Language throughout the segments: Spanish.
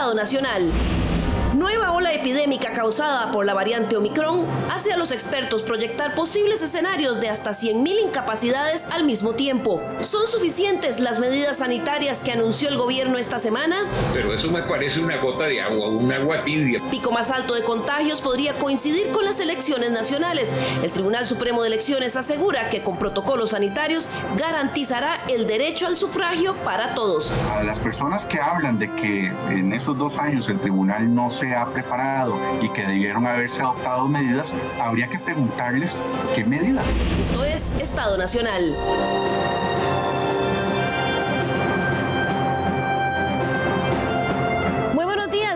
Estado Nacional. Nueva ola epidémica causada por la variante Omicron hace a los expertos proyectar posibles escenarios de hasta 100.000 incapacidades al mismo tiempo. ¿Son suficientes las medidas sanitarias que anunció el gobierno esta semana? Pero eso me parece una gota de agua, un agua tibia. Pico más alto de contagios podría coincidir con las elecciones nacionales. El Tribunal Supremo de Elecciones asegura que con protocolos sanitarios garantizará el derecho al sufragio para todos. A las personas que hablan de que en esos 2 años el tribunal no se ha preparado y que debieron haberse adoptado medidas, habría que preguntarles qué medidas. Esto es Estado Nacional.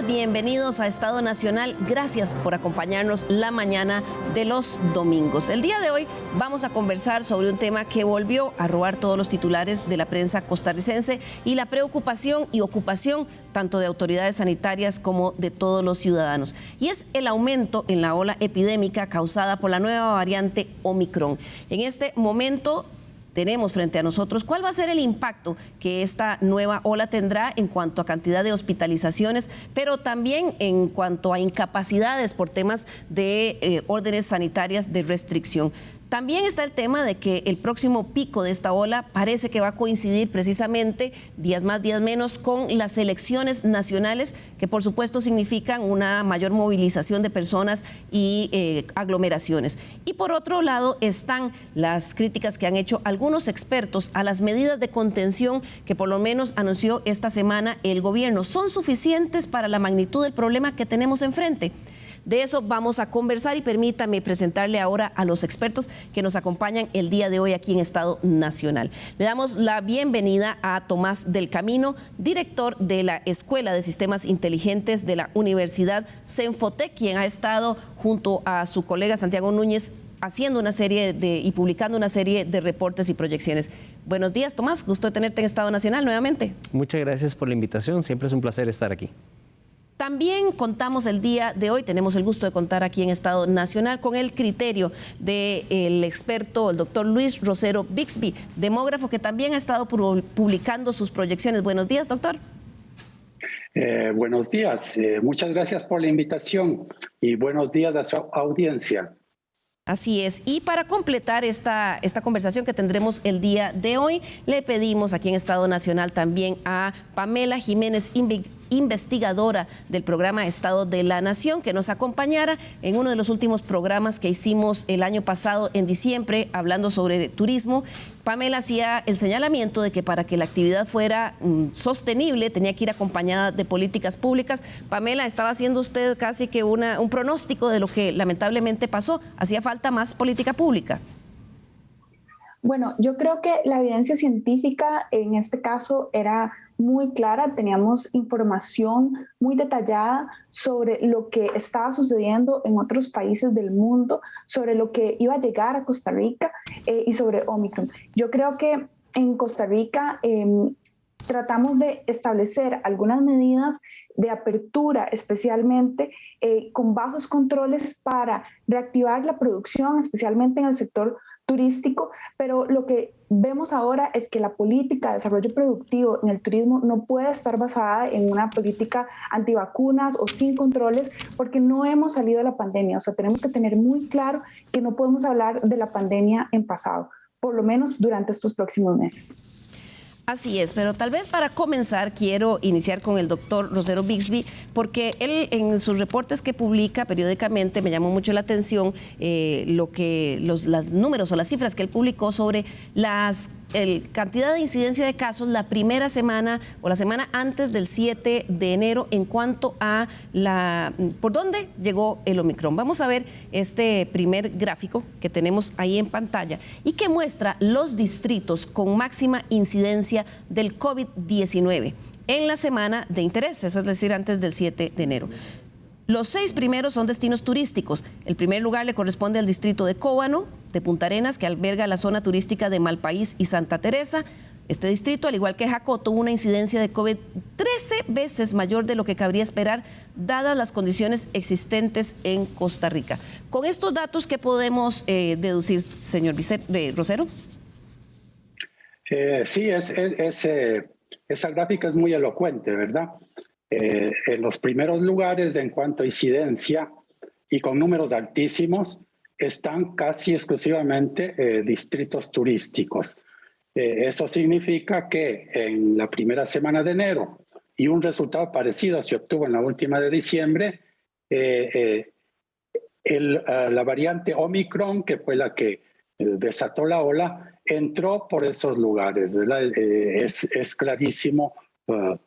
Bienvenidos a Estado Nacional. Gracias por acompañarnos la mañana de los domingos. El día de hoy vamos a conversar sobre un tema que volvió a robar todos los titulares de la prensa costarricense y la preocupación y ocupación tanto de autoridades sanitarias como de todos los ciudadanos. Y es el aumento en la ola epidémica causada por la nueva variante Omicron. En este momento tenemos frente a nosotros cuál va a ser el impacto que esta nueva ola tendrá en cuanto a cantidad de hospitalizaciones, pero también en cuanto a incapacidades por temas de órdenes sanitarias de restricción. También está el tema de que el próximo pico de esta ola parece que va a coincidir precisamente, días más, días menos, con las elecciones nacionales, que por supuesto significan una mayor movilización de personas y aglomeraciones. Y por otro lado están las críticas que han hecho algunos expertos a las medidas de contención que por lo menos anunció esta semana el gobierno. ¿Son suficientes para la magnitud del problema que tenemos enfrente? De eso vamos a conversar y permítame presentarle ahora a los expertos que nos acompañan el día de hoy aquí en Estado Nacional. Le damos la bienvenida a Tomás del Camino, director de la Escuela de Sistemas Inteligentes de la Universidad Senfotec, quien ha estado junto a su colega Santiago Núñez haciendo una serie y publicando una serie de reportes y proyecciones. Buenos días, Tomás, gusto de tenerte en Estado Nacional nuevamente. Muchas gracias por la invitación, siempre es un placer estar aquí. También contamos el día de hoy, tenemos el gusto de contar aquí en Estado Nacional con el criterio del experto, el doctor Luis Rosero Bixby, demógrafo que también ha estado publicando sus proyecciones. Buenos días, doctor. Buenos días, muchas gracias por la invitación y buenos días a su audiencia. Así es, y para completar esta conversación que tendremos el día de hoy, le pedimos aquí en Estado Nacional también a Pamela Jiménez, investigadora del programa Estado de la Nación, que nos acompañara en uno de los últimos programas que hicimos el año pasado en diciembre, hablando sobre turismo. Pamela hacía el señalamiento de que para que la actividad fuera sostenible tenía que ir acompañada de políticas públicas. Pamela, estaba haciendo usted casi que un pronóstico de lo que lamentablemente pasó. ¿Hacía falta más política pública? Bueno, yo creo que la evidencia científica en este caso era muy clara, teníamos información muy detallada sobre lo que estaba sucediendo en otros países del mundo, sobre lo que iba a llegar a Costa Rica y sobre Omicron. Yo creo que en Costa Rica tratamos de establecer algunas medidas de apertura, especialmente con bajos controles para reactivar la producción, especialmente en el sector turístico, pero lo que vemos ahora es que la política de desarrollo productivo en el turismo no puede estar basada en una política antivacunas o sin controles, porque no hemos salido de la pandemia. O sea, tenemos que tener muy claro que no podemos hablar de la pandemia en pasado, por lo menos durante estos próximos meses. Así es, pero tal vez para comenzar quiero iniciar con el doctor Rosero Bixby, porque él en sus reportes que publica periódicamente me llamó mucho la atención los números o las cifras que él publicó sobre cantidad de incidencia de casos la primera semana o la semana antes del 7 de enero en cuanto a por dónde llegó el Omicron. Vamos a ver este primer gráfico que tenemos ahí en pantalla y que muestra los distritos con máxima incidencia del COVID-19 en la semana de interés, eso es decir, antes del 7 de enero. Los 6 primeros son destinos turísticos. El primer lugar le corresponde al distrito de Cóbano, de Punta Arenas, que alberga la zona turística de Malpaís y Santa Teresa. Este distrito, al igual que Jacó, tuvo una incidencia de COVID 13 veces mayor de lo que cabría esperar, dadas las condiciones existentes en Costa Rica. Con estos datos, ¿qué podemos deducir, señor Rosero? Sí, esa gráfica es muy elocuente, ¿verdad? En los primeros lugares en cuanto a incidencia y con números altísimos están casi exclusivamente distritos turísticos. Eso significa que en la primera semana de enero y un resultado parecido se obtuvo en la última de diciembre, la variante Omicron, que fue la que desató la ola, entró por esos lugares, ¿verdad? Es clarísimo.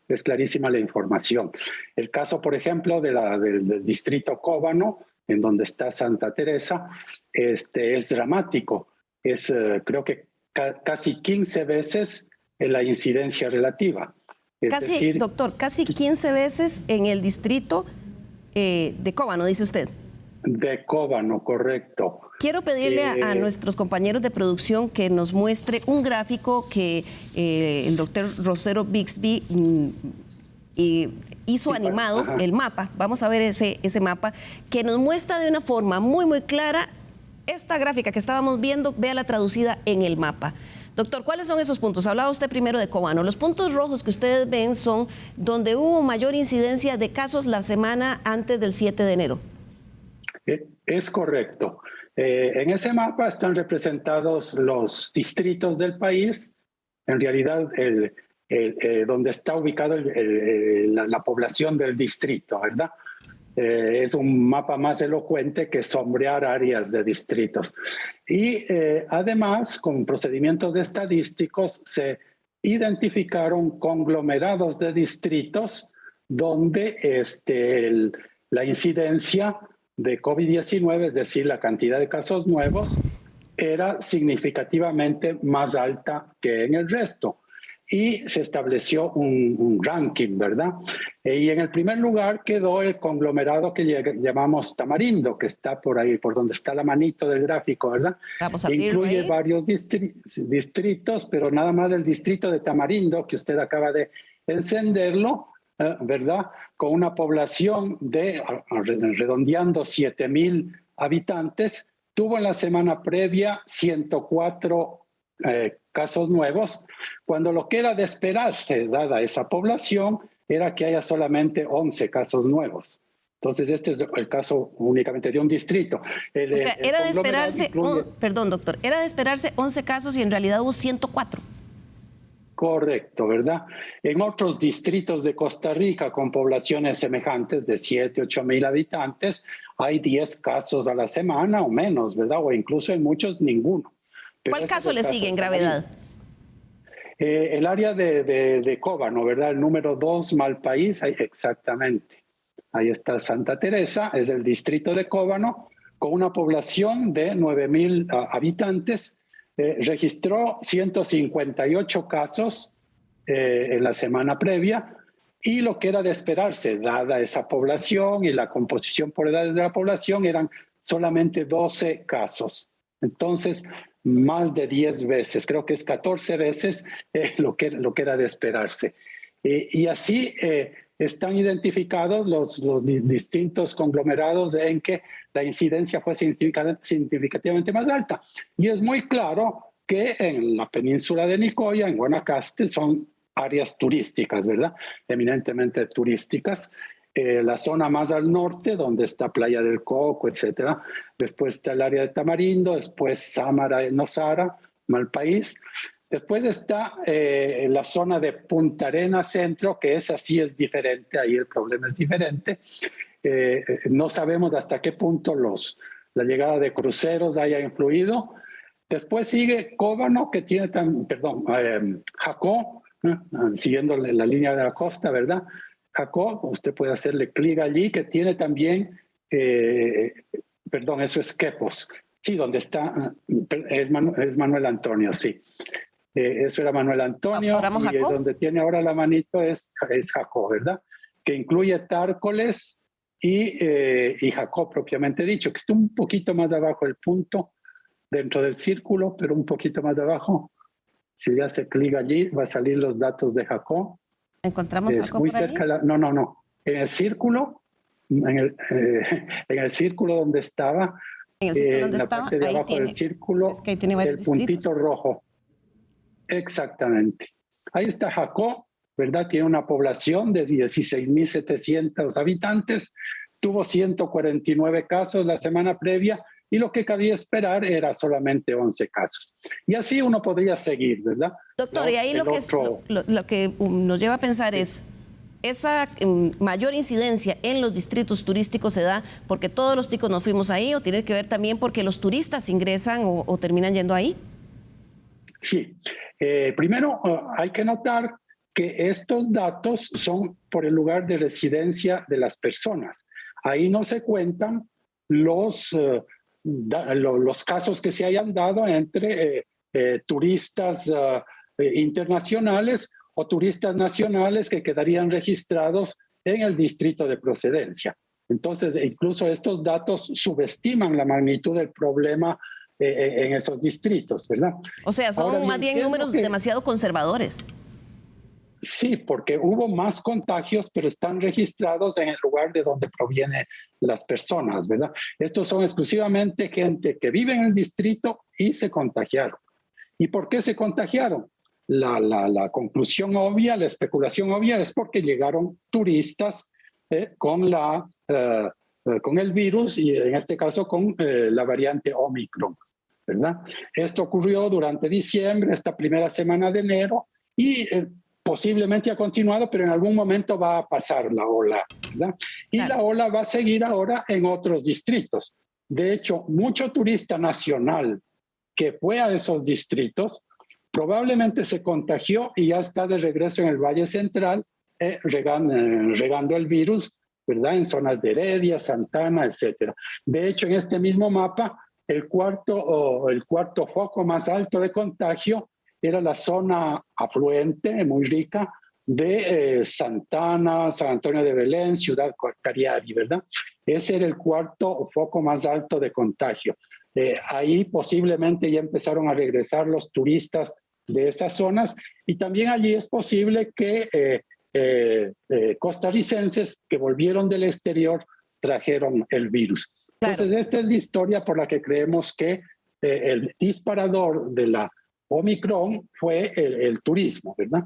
Es clarísima la información. El caso, por ejemplo, del distrito Cóbano, en donde está Santa Teresa, es dramático. Creo que casi 15 veces la incidencia relativa. Doctor, casi 15 veces en el distrito de Cóbano, dice usted. De Cóbano, correcto. Quiero pedirle a nuestros compañeros de producción que nos muestre un gráfico que el doctor Rosero Bixby hizo animado, el mapa. Vamos a ver ese mapa que nos muestra de una forma muy clara esta gráfica que estábamos viendo, véala traducida en el mapa. Doctor, ¿cuáles son esos puntos? Hablaba usted primero de Cóbano. Los puntos rojos que ustedes ven son donde hubo mayor incidencia de casos la semana antes del 7 de enero. Es correcto. En ese mapa están representados los distritos del país, en realidad donde está ubicado la población del distrito, ¿verdad? Es un mapa más elocuente que sombrear áreas de distritos. Y además, con procedimientos estadísticos, se identificaron conglomerados de distritos donde la incidencia de COVID-19, es decir, la cantidad de casos nuevos, era significativamente más alta que en el resto. Y se estableció un ranking, ¿verdad? Y en el primer lugar quedó el conglomerado que llamamos Tamarindo, que está por ahí, por donde está la manito del gráfico, ¿verdad? Vamos a abrirlo incluye ahí. Varios distritos, pero nada más del distrito de Tamarindo, que usted acaba de encenderlo, ¿verdad? Con una población de, redondeando, 7,000 habitantes, tuvo en la semana previa 104 casos nuevos, cuando lo que era de esperarse, dada esa población, era que haya solamente 11 casos nuevos. Entonces, este es el caso únicamente de un distrito. O sea, era de esperarse, perdón, doctor, era de esperarse 11 casos y en realidad hubo 104. Correcto, ¿verdad? En otros distritos de Costa Rica con poblaciones semejantes de 7, 8 mil habitantes, hay 10 casos a la semana o menos, ¿verdad? O incluso en muchos ninguno. ¿Cuál caso le sigue en gravedad? El área de Cóbano, ¿verdad? El número 2, Malpaís, exactamente. Ahí está Santa Teresa, es el distrito de Cóbano, con una población de 9,000 habitantes. Registró 158 casos en la semana previa, y lo que era de esperarse, dada esa población y la composición por edades de la población, eran solamente 12 casos. Entonces, más de 10 veces, creo que es 14 veces lo que era de esperarse. Y así están identificados los distintos conglomerados en que la incidencia fue significativamente más alta. Y es muy claro que en la península de Nicoya, en Guanacaste, son áreas turísticas, ¿verdad? Eminentemente turísticas. La zona más al norte, donde está Playa del Coco, etcétera. Después está el área de Tamarindo, después Sámara, Nosara, Malpaís. Después está la zona de Punta Arenas Centro, que esa sí es diferente, ahí el problema es diferente. No sabemos hasta qué punto la llegada de cruceros haya influido. Después sigue Cóbano, que tiene Jacó, siguiendo la línea de la costa, ¿verdad? Jacó, usted puede hacerle clic allí, que tiene también, eso es Quepos, sí, donde está, es Manuel Antonio, sí. Eso era Manuel Antonio, y donde tiene ahora la manito es Jacó, ¿verdad? Que incluye Tárcoles y Jacó propiamente dicho, que está un poquito más abajo el punto, dentro del círculo, pero un poquito más abajo. Si le hace clic allí, va a salir los datos de Jacó. ¿Encontramos Jacó muy por cerca ahí? No. En el círculo, en el círculo donde estaba, en el círculo donde la estaba, parte de ahí abajo tiene, del círculo, es que ahí tiene varios el puntito distritos. rojo. Exactamente. Ahí está Jacó, ¿verdad? Tiene una población de 16.700 habitantes, tuvo 149 casos la semana previa y lo que cabía esperar era solamente 11 casos. Y así uno podría seguir, ¿verdad? Doctor, y ahí lo que nos lleva a pensar es, ¿esa mayor incidencia en los distritos turísticos se da porque todos los ticos nos fuimos ahí o tiene que ver también porque los turistas ingresan o terminan yendo ahí? Sí. Primero hay que notar que estos datos son por el lugar de residencia de las personas. Ahí no se cuentan los casos que se hayan dado entre turistas internacionales o turistas nacionales que quedarían registrados en el distrito de procedencia. Entonces, incluso estos datos subestiman la magnitud del problema en esos distritos, ¿verdad? O sea, son más bien números demasiado conservadores. Sí, porque hubo más contagios, pero están registrados en el lugar de donde provienen las personas, ¿verdad? Estos son exclusivamente gente que vive en el distrito y se contagiaron. ¿Y por qué se contagiaron? La conclusión obvia, la especulación obvia es porque llegaron turistas con el virus y en este caso con la variante Omicron, ¿verdad? Esto ocurrió durante diciembre, esta primera semana de enero y posiblemente ha continuado, pero en algún momento va a pasar la ola, ¿verdad? Y la ola va a seguir ahora en otros distritos. De hecho, mucho turista nacional que fue a esos distritos probablemente se contagió y ya está de regreso en el Valle Central regando el virus, ¿verdad? En zonas de Heredia, Santana, etc. De hecho, en este mismo mapa, el cuarto foco más alto de contagio era la zona afluente, muy rica, de Santana, San Antonio de Belén, Ciudad Cariari, ¿verdad? Ese era el cuarto foco más alto de contagio. Ahí posiblemente ya empezaron a regresar los turistas de esas zonas y también allí es posible que costarricenses que volvieron del exterior trajeron el virus. Entonces, esta es la historia por la que creemos que el disparador de la Omicron fue el turismo, ¿verdad?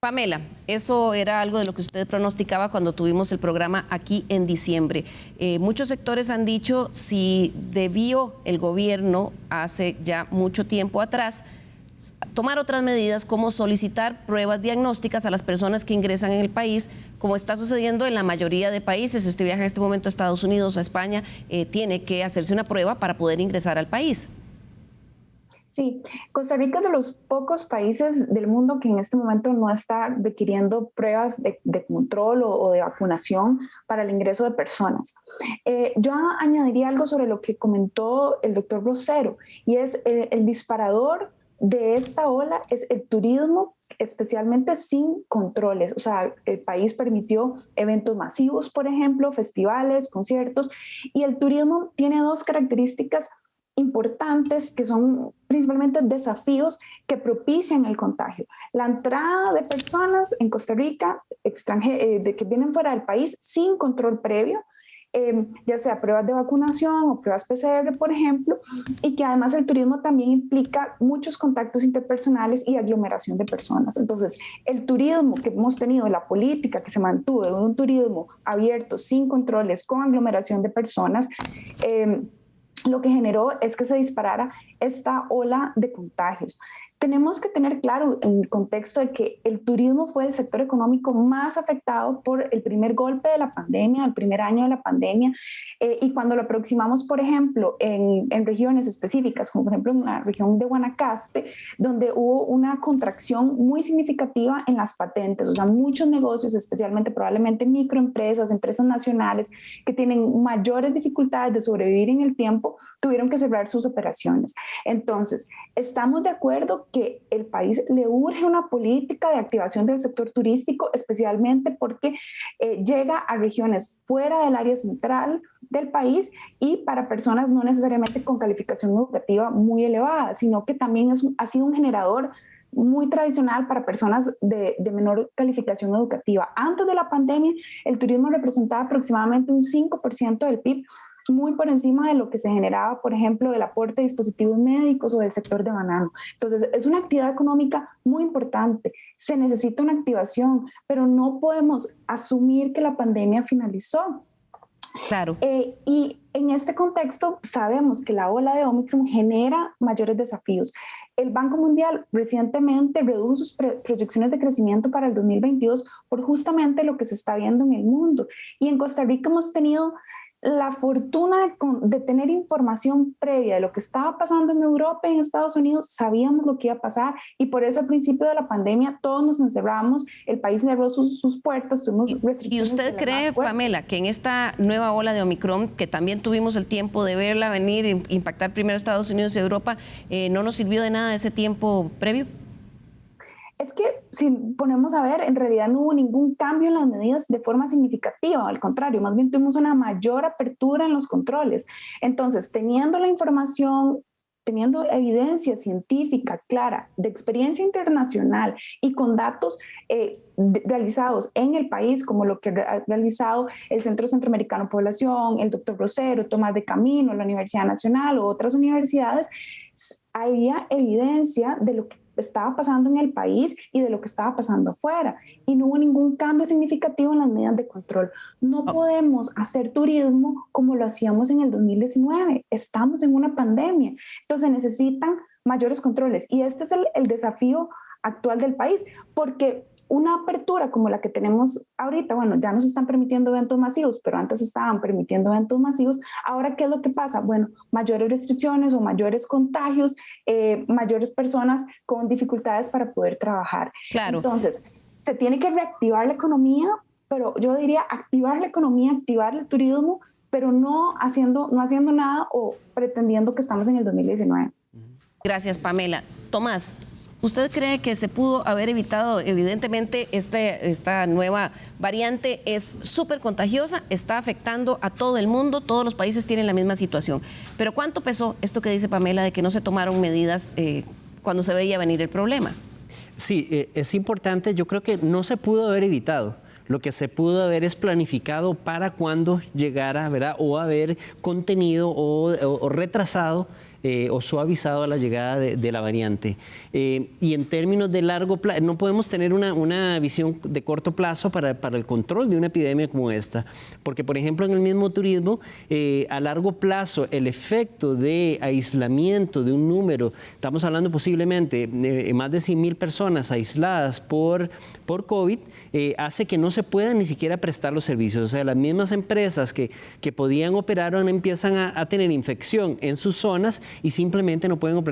Pamela, eso era algo de lo que usted pronosticaba cuando tuvimos el programa aquí en diciembre. Muchos sectores han dicho si debió el gobierno hace ya mucho tiempo atrás tomar otras medidas como solicitar pruebas diagnósticas a las personas que ingresan en el país, como está sucediendo en la mayoría de países. Si usted viaja en este momento a Estados Unidos, a España, tiene que hacerse una prueba para poder ingresar al país. Sí, Costa Rica es de los pocos países del mundo que en este momento no está requiriendo pruebas de control o de vacunación para el ingreso de personas. Yo añadiría algo sobre lo que comentó el doctor Rosero, y es el disparador de esta ola es el turismo, especialmente sin controles. O sea, el país permitió eventos masivos, por ejemplo, festivales, conciertos, y el turismo tiene dos características importantes que son principalmente desafíos que propician el contagio. La entrada de personas en Costa Rica que vienen fuera del país sin control previo, ya sea pruebas de vacunación o pruebas PCR, por ejemplo, y que además el turismo también implica muchos contactos interpersonales y aglomeración de personas. Entonces, el turismo que hemos tenido, la política que se mantuvo de un turismo abierto, sin controles, con aglomeración de personas, lo que generó es que se disparara esta ola de contagios. Tenemos que tener claro en el contexto de que el turismo fue el sector económico más afectado por el primer golpe de la pandemia, el primer año de la pandemia, y cuando lo aproximamos, por ejemplo, en regiones específicas, como por ejemplo en la región de Guanacaste, donde hubo una contracción muy significativa en las patentes, o sea, muchos negocios, especialmente probablemente microempresas, empresas nacionales que tienen mayores dificultades de sobrevivir en el tiempo, tuvieron que cerrar sus operaciones. Entonces, estamos de acuerdo que el país le urge una política de activación del sector turístico, especialmente porque llega a regiones fuera del área central del país y para personas no necesariamente con calificación educativa muy elevada, sino que también ha sido un generador muy tradicional para personas de menor calificación educativa. Antes de la pandemia, el turismo representaba aproximadamente un 5% del PIB muy por encima de lo que se generaba, por ejemplo, del aporte de dispositivos médicos o del sector de banano. Entonces, es una actividad económica muy importante. Se necesita una activación, pero no podemos asumir que la pandemia finalizó. Claro. Y en este contexto sabemos que la ola de Omicron genera mayores desafíos. El Banco Mundial recientemente redujo sus proyecciones de crecimiento para el 2022 por justamente lo que se está viendo en el mundo. Y en Costa Rica hemos tenido la fortuna de tener información previa de lo que estaba pasando en Europa y en Estados Unidos. Sabíamos lo que iba a pasar y por eso al principio de la pandemia todos nos encerramos, el país cerró sus puertas, tuvimos restricciones. ¿Y usted cree, Pamela, que en esta nueva ola de Omicron, que también tuvimos el tiempo de verla venir, impactar primero a Estados Unidos y Europa, no nos sirvió de nada ese tiempo previo? Es que si ponemos a ver, en realidad no hubo ningún cambio en las medidas de forma significativa, al contrario, más bien tuvimos una mayor apertura en los controles. Entonces, teniendo la información, teniendo evidencia científica clara de experiencia internacional y con datos realizados en el país, como lo que ha realizado el Centro Centroamericano de Población, el doctor Rosero, Tomás de Camino, la Universidad Nacional u otras universidades, había evidencia de lo que estaba pasando en el país y de lo que estaba pasando afuera. Y no hubo ningún cambio significativo en las medidas de control. No podemos hacer turismo como lo hacíamos en el 2019. Estamos en una pandemia. Entonces necesitan mayores controles. Y este es el desafío actual del país, porque una apertura como la que tenemos ahorita, bueno, ya nos están permitiendo eventos masivos, pero antes estaban permitiendo eventos masivos. Ahora, ¿qué es lo que pasa? Bueno, mayores restricciones o mayores contagios, mayores personas con dificultades para poder trabajar. Claro. Entonces, se tiene que reactivar la economía, pero yo diría activar la economía, activar el turismo, pero no haciendo nada o pretendiendo que estamos en el 2019. Gracias, Pamela. Tomás, ¿usted cree que se pudo haber evitado? Evidentemente, esta nueva variante es súper contagiosa, está afectando a todo el mundo, todos los países tienen la misma situación. Pero ¿cuánto pesó esto que dice Pamela de que no se tomaron medidas cuando se veía venir el problema? Sí, es importante. Yo creo que no se pudo haber evitado. Lo que se pudo haber es planificado para cuando llegara, ¿verdad? O haber contenido o retrasado o suavizado a la llegada de la variante. Y en términos de largo plazo, no podemos tener una visión de corto plazo para el control de una epidemia como esta. Porque, por ejemplo, en el mismo turismo, a largo plazo, el efecto de aislamiento de un número, estamos hablando posiblemente de más de 100,000 personas aisladas por COVID, hace que no se puedan ni siquiera prestar los servicios. O sea, las mismas empresas que podían operar ahora empiezan a tener infección en sus zonas y simplemente no pueden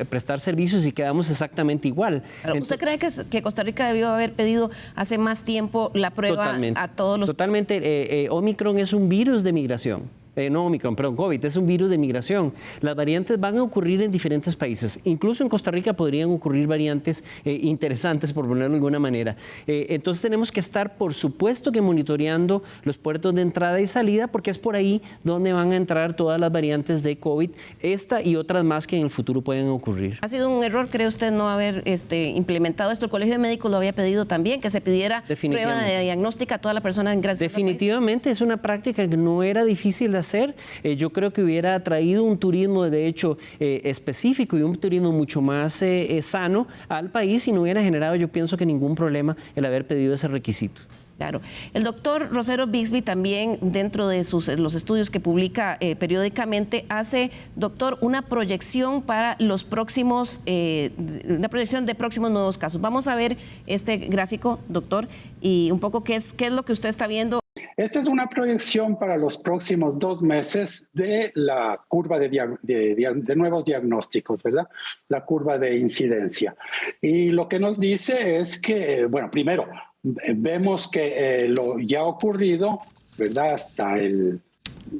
prestar servicios y quedamos exactamente igual. ¿Usted cree que Costa Rica debió haber pedido hace más tiempo la prueba a todos los...? Totalmente. Omicron es un virus de migración. No Omicron, perdón, COVID, es un virus de migración. Las variantes van a ocurrir en diferentes países. Incluso en Costa Rica podrían ocurrir variantes interesantes, por ponerlo de alguna manera. Entonces tenemos que estar, por supuesto, que monitoreando los puertos de entrada y salida, porque es por ahí donde van a entrar todas las variantes de COVID, esta y otras más que en el futuro pueden ocurrir. ¿Ha sido un error, cree usted, no haber implementado esto? El Colegio de Médicos lo había pedido también, que se pidiera prueba de diagnóstica a toda la persona en Grecia. Definitivamente, es una práctica que no era difícil de hacer. Yo creo que hubiera traído un turismo de hecho específico y un turismo mucho más sano al país y no hubiera generado, yo pienso, que ningún problema el haber pedido ese requisito. Claro. El doctor Rosero Bixby también, dentro de los estudios que publica periódicamente, hace, doctor, una proyección para los próximos, una proyección de próximos nuevos casos. Vamos a ver este gráfico, doctor, y un poco qué es lo que usted está viendo. Esta es una proyección para los próximos 2 meses de la curva de nuevos diagnósticos, ¿verdad? La curva de incidencia. Y lo que nos dice es que, bueno, primero, vemos que lo ya ocurrido, ¿verdad? Hasta el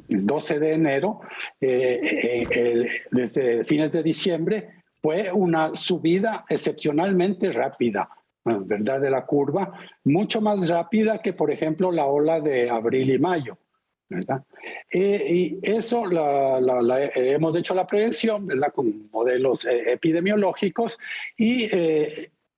12 de enero, desde fines de diciembre, fue una subida excepcionalmente rápida, ¿verdad? De la curva, mucho más rápida que, por ejemplo, la ola de abril y mayo, ¿verdad? Y eso hemos hecho la predicción, ¿verdad? Con modelos epidemiológicos y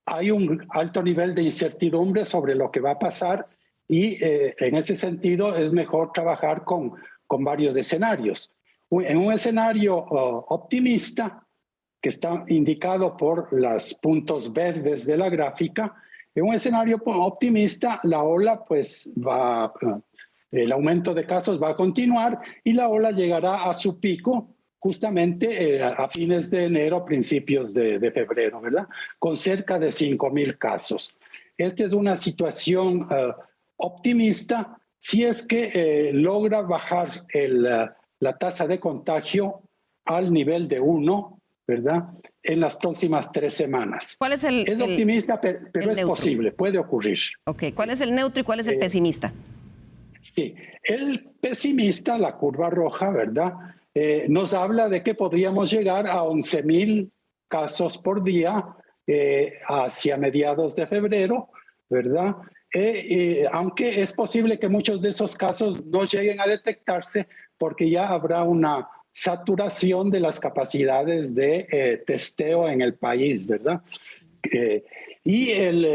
hay un alto nivel de incertidumbre sobre lo que va a pasar y en ese sentido es mejor trabajar con con varios escenarios. En un escenario optimista, que está indicado por los puntos verdes de la gráfica, en un escenario optimista, la ola pues el aumento de casos va a continuar y la ola llegará a su pico justamente a fines de enero, principios de febrero, ¿verdad? Con cerca de 5,000 casos. Esta es una situación optimista si es que logra bajar la tasa de contagio al nivel de 1, ¿verdad? En las próximas 3 semanas. ¿Cuál es Es optimista, pero es neutro? Posible, puede ocurrir. Ok, ¿cuál es el neutro y cuál es el pesimista? Sí, el pesimista, la curva roja, ¿verdad? Nos habla de que podríamos llegar a 11,000 casos por día hacia mediados de febrero, ¿verdad? Aunque es posible que muchos de esos casos no lleguen a detectarse porque ya habrá una saturación de las capacidades de testeo en el país, ¿verdad? Y el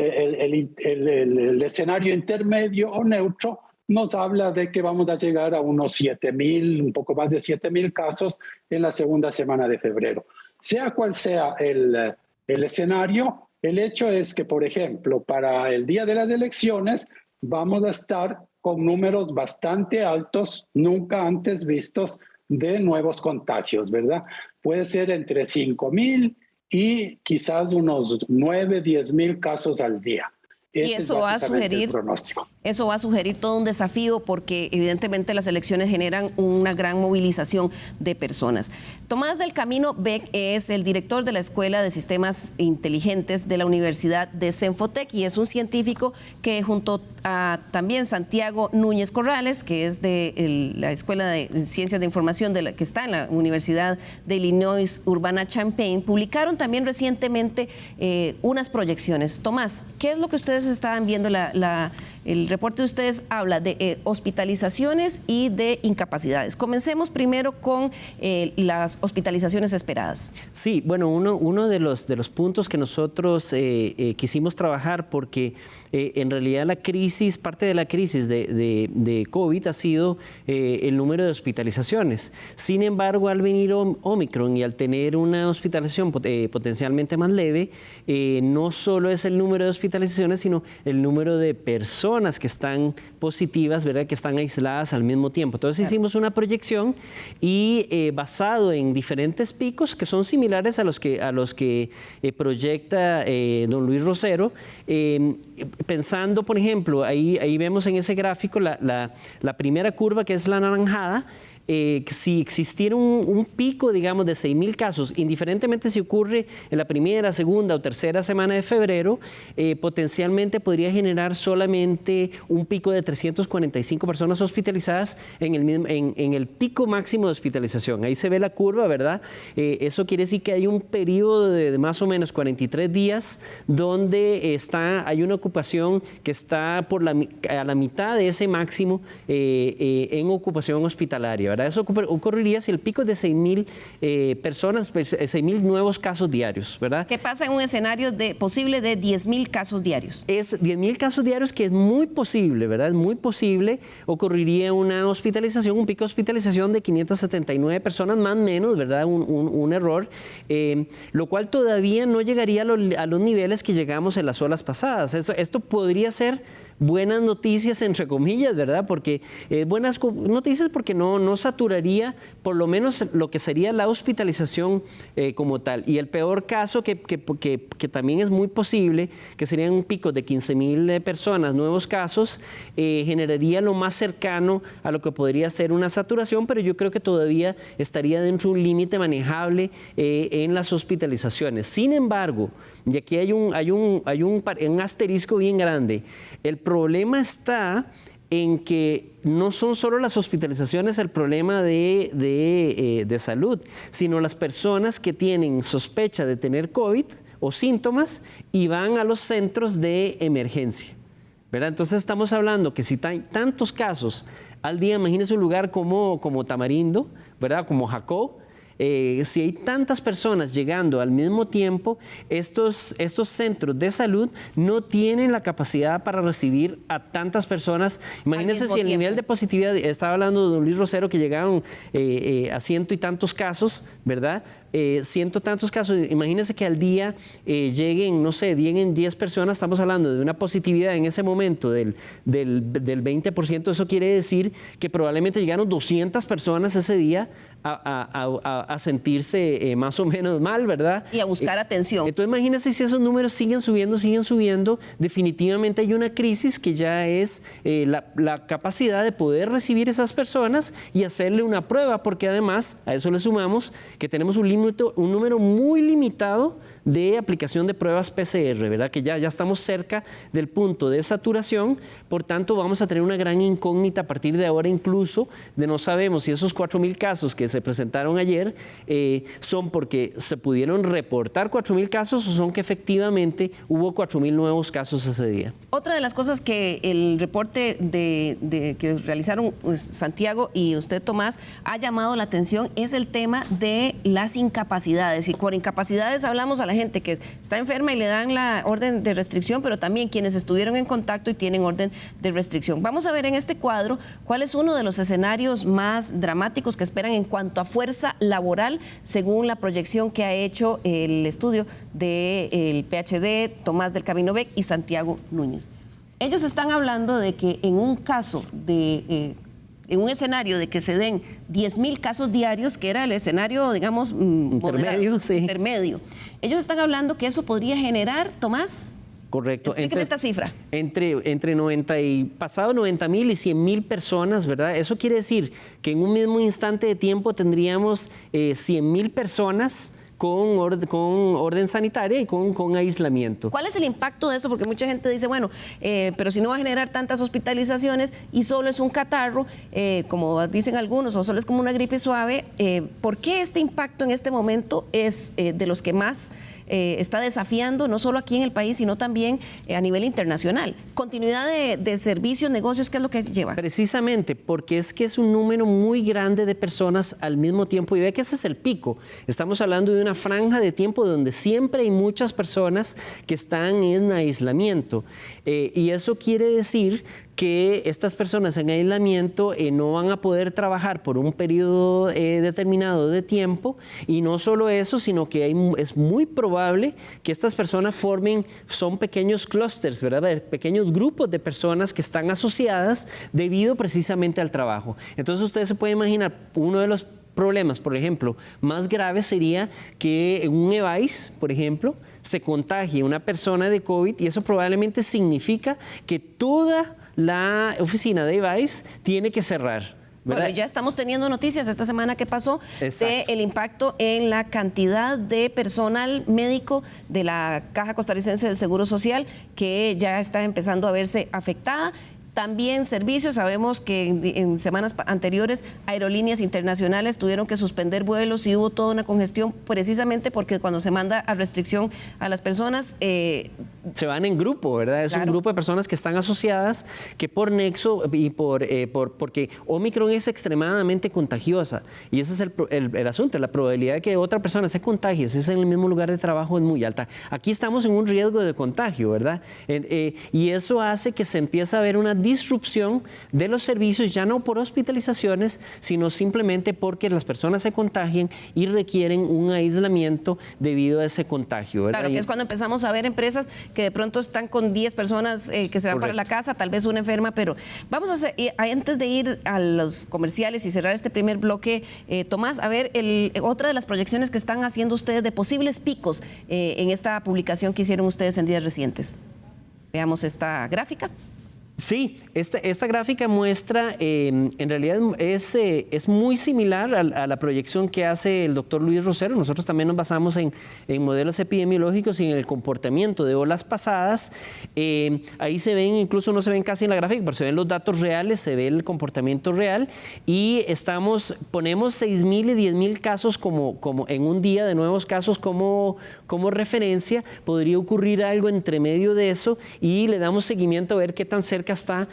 escenario intermedio o neutro nos habla de que vamos a llegar a unos 7,000, un poco más de 7,000 casos en la segunda semana de febrero. Sea cual sea el escenario, el hecho es que, por ejemplo, para el día de las elecciones vamos a estar con números bastante altos, nunca antes vistos, de nuevos contagios, ¿verdad? Puede ser entre 5,000 y quizás unos 9, 10,000 casos al día. Y eso va a sugerir todo un desafío porque evidentemente las elecciones generan una gran movilización de personas. Tomás del Camino Beck es el director de la Escuela de Sistemas Inteligentes de la Universidad de Senfotec y es un científico que junto a también Santiago Núñez Corrales, que es de la Escuela de Ciencias de Información que está en la Universidad de Illinois Urbana-Champaign, publicaron también recientemente unas proyecciones. Tomás, ¿qué es lo que ustedes estaban viendo? El reporte de ustedes habla de hospitalizaciones y de incapacidades. Comencemos primero con las hospitalizaciones esperadas. Sí, bueno, uno de los puntos que nosotros quisimos trabajar, porque en realidad parte de la crisis de COVID ha sido el número de hospitalizaciones. Sin embargo, al venir Omicron y al tener una hospitalización potencialmente más leve, no solo es el número de hospitalizaciones, sino el número de personas que están positivas, ¿verdad?, que están aisladas al mismo tiempo. Entonces hicimos una proyección y basado en diferentes picos que son similares a los que proyecta don Luis Rosero, pensando, por ejemplo, ahí vemos en ese gráfico la primera curva, que es la anaranjada. Si existiera un pico, digamos, de 6,000 casos, indiferentemente si ocurre en la primera, segunda o tercera semana de febrero, potencialmente podría generar solamente un pico de 345 personas hospitalizadas en el pico máximo de hospitalización. Ahí se ve la curva, ¿verdad? Eso quiere decir que hay un periodo de más o menos 43 días donde hay una ocupación que está a la mitad de ese máximo en ocupación hospitalaria, ¿verdad? Eso ocurriría si el pico es de 6,000 personas, 6,000 nuevos casos diarios, ¿verdad? ¿Qué pasa en un escenario posible de 10,000 casos diarios? Es 10,000 casos diarios, que es muy posible, ¿verdad? Es muy posible. Ocurriría una hospitalización, un pico de hospitalización de 579 personas, más o menos, ¿verdad? Un error, lo cual todavía no llegaría a los niveles que llegamos en las olas pasadas. Esto podría ser buenas noticias, entre comillas, ¿verdad? Porque buenas noticias porque no saturaría por lo menos lo que sería la hospitalización como tal. Y el peor caso, que también es muy posible, que serían un pico de 15,000 personas, nuevos casos, generaría lo más cercano a lo que podría ser una saturación, pero yo creo que todavía estaría dentro de un límite manejable en las hospitalizaciones. Sin embargo, y aquí hay un asterisco bien grande, el problema está en que no son solo las hospitalizaciones el problema de salud, sino las personas que tienen sospecha de tener COVID o síntomas y van a los centros de emergencia, ¿verdad? Entonces estamos hablando que si hay tantos casos al día, imagínense un lugar como Tamarindo, ¿verdad?, como Jacó, si hay tantas personas llegando al mismo tiempo, estos centros de salud no tienen la capacidad para recibir a tantas personas. Imagínense si el nivel de positividad, estaba hablando de don Luis Rosero, que llegaron a ciento y tantos casos, ¿verdad? Ciento tantos casos, imagínense que al día lleguen, no sé, 10 personas, estamos hablando de una positividad en ese momento del 20%, eso quiere decir que probablemente llegaron 200 personas ese día a sentirse más o menos mal, ¿verdad? Y a buscar atención. Entonces imagínense si esos números siguen subiendo, definitivamente hay una crisis que ya es la capacidad de poder recibir esas personas y hacerle una prueba, porque además a eso le sumamos que tenemos un número muy limitado de aplicación de pruebas PCR, ¿verdad? Que ya estamos cerca del punto de saturación, por tanto vamos a tener una gran incógnita a partir de ahora, incluso de no sabemos si esos 4.000 casos que se presentaron ayer son porque se pudieron reportar 4.000 casos o son que efectivamente hubo 4.000 nuevos casos ese día. Otra de las cosas que el reporte que realizaron Santiago y usted, Tomás, ha llamado la atención es el tema de las incapacidades. Y por incapacidades hablamos a la gente que está enferma y le dan la orden de restricción, pero también quienes estuvieron en contacto y tienen orden de restricción. Vamos a ver en este cuadro cuál es uno de los escenarios más dramáticos que esperan en cuanto a fuerza laboral, según la proyección que ha hecho el estudio del PhD, Tomás del Camino Beck y Santiago Núñez. Ellos están hablando de que en un caso en un escenario de que se den 10.000 casos diarios, que era el escenario, digamos, intermedio, sí. Intermedio. Ellos están hablando que eso podría generar, Tomás. Correcto. Explíqueme esta cifra. Entre 90.000 y 100.000 personas, ¿verdad? Eso quiere decir que en un mismo instante de tiempo tendríamos 100.000 personas con orden sanitaria y con aislamiento. ¿Cuál es el impacto de eso? Porque mucha gente dice, bueno, pero si no va a generar tantas hospitalizaciones y solo es un catarro, como dicen algunos, o solo es como una gripe suave, ¿por qué este impacto en este momento es de los que más está desafiando, no solo aquí en el país, sino también a nivel internacional? Continuidad de servicios, negocios, ¿qué es lo que lleva? Precisamente porque es que es un número muy grande de personas al mismo tiempo, y ve que ese es el pico. Estamos hablando de una franja de tiempo donde siempre hay muchas personas que están en aislamiento, y eso quiere decir que estas personas en aislamiento no van a poder trabajar por un periodo determinado de tiempo, y no solo eso, sino que es muy probable que estas personas son pequeños clústeres, ¿verdad? Pequeños grupos de personas que están asociadas debido precisamente al trabajo. Entonces ustedes se pueden imaginar, uno de los problemas, por ejemplo, más graves sería que en un EVAIS, por ejemplo, se contagie una persona de COVID, y eso probablemente significa que toda la oficina de EVAIS tiene que cerrar. ¿verdad? Bueno, ya estamos teniendo noticias esta semana que pasó del impacto en la cantidad de personal médico de la Caja Costarricense del Seguro Social, que ya está empezando a verse afectada. También servicios, sabemos que en semanas anteriores aerolíneas internacionales tuvieron que suspender vuelos y hubo toda una congestión, precisamente porque cuando se manda a restricción a las personas... se van en grupo, ¿verdad? Es un grupo de personas que están asociadas, que por nexo y porque Omicron es extremadamente contagiosa, y ese es el asunto, la probabilidad de que otra persona se contagie, si es en el mismo lugar de trabajo, es muy alta. Aquí estamos en un riesgo de contagio, ¿verdad? Y eso hace que se empiece a ver una disrupción de los servicios, ya no por hospitalizaciones, sino simplemente porque las personas se contagian y requieren un aislamiento debido a ese contagio, ¿verdad? Claro, que es cuando empezamos a ver empresas que de pronto están con 10 personas que se van para la casa, tal vez una enferma, pero vamos a hacer, antes de ir a los comerciales y cerrar este primer bloque, Tomás, a ver, otra de las proyecciones que están haciendo ustedes de posibles picos en esta publicación que hicieron ustedes en días recientes. Veamos esta gráfica. Sí, esta gráfica muestra, en realidad es muy similar a la proyección que hace el doctor Luis Rosero. Nosotros también nos basamos en modelos epidemiológicos y en el comportamiento de olas pasadas. Ahí se ven, incluso no se ven casi en la gráfica, pero se ven los datos reales, se ve el comportamiento real, y ponemos 6.000 y 10.000 casos como en un día de nuevos casos como referencia. Podría ocurrir algo entre medio de eso y le damos seguimiento a ver qué tan cerca cerca está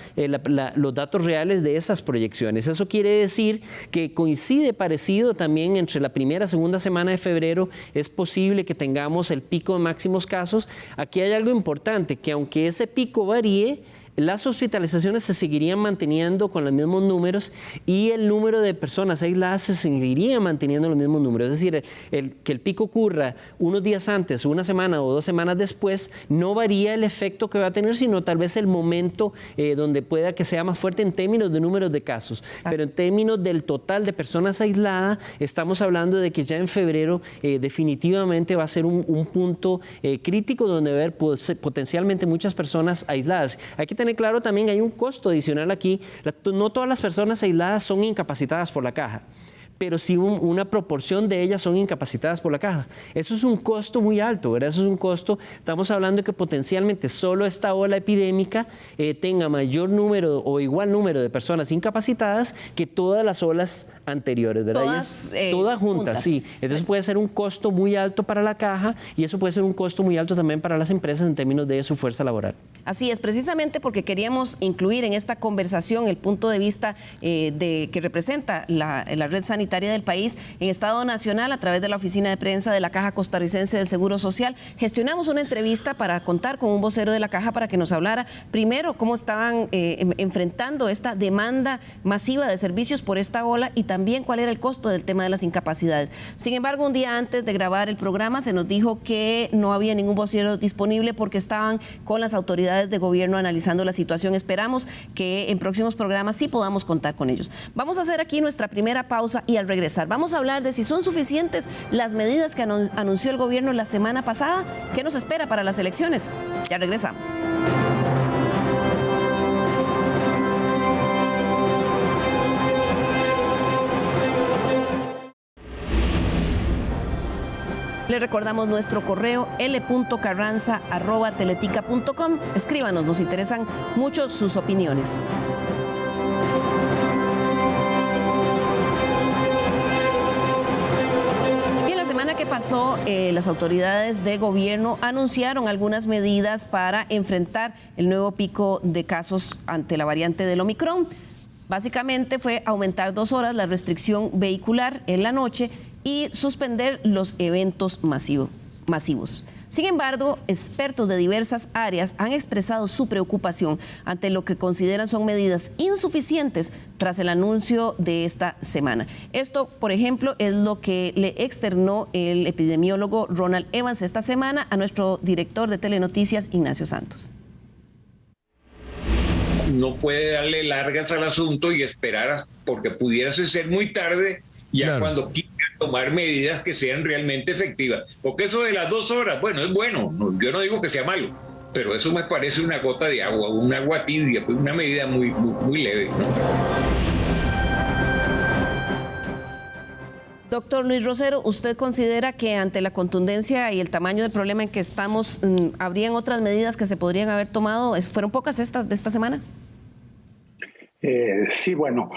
los datos reales de esas proyecciones. Eso quiere decir que coincide parecido también entre la primera y segunda semana de febrero. Es posible que tengamos el pico de máximos casos. Aquí hay algo importante, que aunque ese pico varíe, las hospitalizaciones se seguirían manteniendo con los mismos números y el número de personas aisladas se seguiría manteniendo los mismos números. Es decir, que el pico ocurra unos días antes, una semana o 2 semanas después, no varía el efecto que va a tener, sino tal vez el momento donde pueda que sea más fuerte en términos de números de casos. Pero en términos del total de personas aisladas, estamos hablando de que ya en febrero definitivamente va a ser un punto crítico donde va a haber potencialmente muchas personas aisladas. Hay que tener claro también, hay un costo adicional aquí. No todas las personas aisladas son incapacitadas por la caja, pero sí una proporción de ellas son incapacitadas por la caja. Eso es un costo muy alto, ¿verdad? Eso es un costo, estamos hablando de que potencialmente solo esta ola epidémica tenga mayor número o igual número de personas incapacitadas que todas las olas anteriores, ¿verdad? Todas juntas, sí. Entonces puede ser un costo muy alto para la caja y eso puede ser un costo muy alto también para las empresas en términos de su fuerza laboral. Así es, precisamente porque queríamos incluir en esta conversación el punto de vista que representa la red sanitaria del país en Estado Nacional a través de la oficina de prensa de la Caja Costarricense del Seguro Social. Gestionamos una entrevista para contar con un vocero de la Caja para que nos hablara primero cómo estaban enfrentando esta demanda masiva de servicios por esta ola y también cuál era el costo del tema de las incapacidades. Sin embargo, un día antes de grabar el programa se nos dijo que no había ningún vocero disponible porque estaban con las autoridades de gobierno analizando la situación. Esperamos que en próximos programas sí podamos contar con ellos. Vamos a hacer aquí nuestra primera pausa y al regresar vamos a hablar de si son suficientes las medidas que anunció el gobierno la semana pasada. ¿Qué nos espera para las elecciones? Ya regresamos. Le recordamos nuestro correo l.carranza@teletica.com. Escríbanos, nos interesan mucho sus opiniones. Bien, la semana que pasó, las autoridades de gobierno anunciaron algunas medidas para enfrentar el nuevo pico de casos ante la variante del Omicron. Básicamente fue aumentar 2 horas la restricción vehicular en la noche y suspender los eventos masivos. Sin embargo, expertos de diversas áreas han expresado su preocupación ante lo que consideran son medidas insuficientes tras el anuncio de esta semana. Esto, por ejemplo, es lo que le externó el epidemiólogo Ronald Evans esta semana a nuestro director de Telenoticias, Ignacio Santos. No puede darle largas al asunto y esperar porque pudiese ser muy tarde ya cuando quieran tomar medidas que sean realmente efectivas. Porque eso de las 2 horas, bueno, es bueno, yo no digo que sea malo, pero eso me parece una gota de agua, un agua tibia, pues una medida muy leve, ¿no? Doctor Luis Rosero, ¿usted considera que ante la contundencia y el tamaño del problema en que estamos, habrían otras medidas que se podrían haber tomado? ¿Fueron pocas estas de esta semana? Sí, bueno,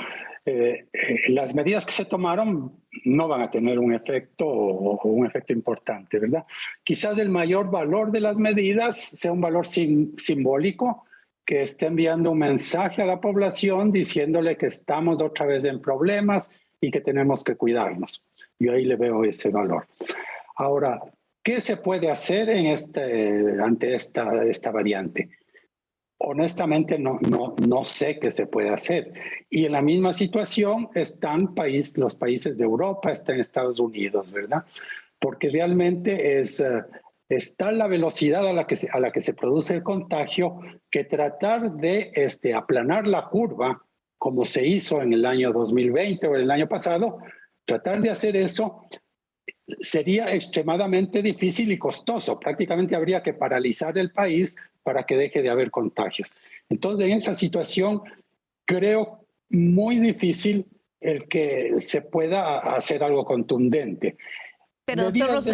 las medidas que se tomaron no van a tener un efecto o un efecto importante, ¿verdad? Quizás el mayor valor de las medidas sea un valor simbólico que esté enviando un mensaje a la población diciéndole que estamos otra vez en problemas y que tenemos que cuidarnos. Yo ahí le veo ese valor. Ahora, ¿qué se puede hacer ante esta variante? Honestamente, no sé qué se puede hacer. Y en la misma situación están los países de Europa, está en Estados Unidos, ¿verdad? Porque realmente está la velocidad a la que se produce el contagio, que tratar de aplanar la curva, como se hizo en el año 2020 o el año pasado, tratar de hacer eso sería extremadamente difícil y costoso. Prácticamente habría que paralizar el país para que deje de haber contagios. Entonces, en esa situación, creo muy difícil el que se pueda hacer algo contundente. Pero, medidas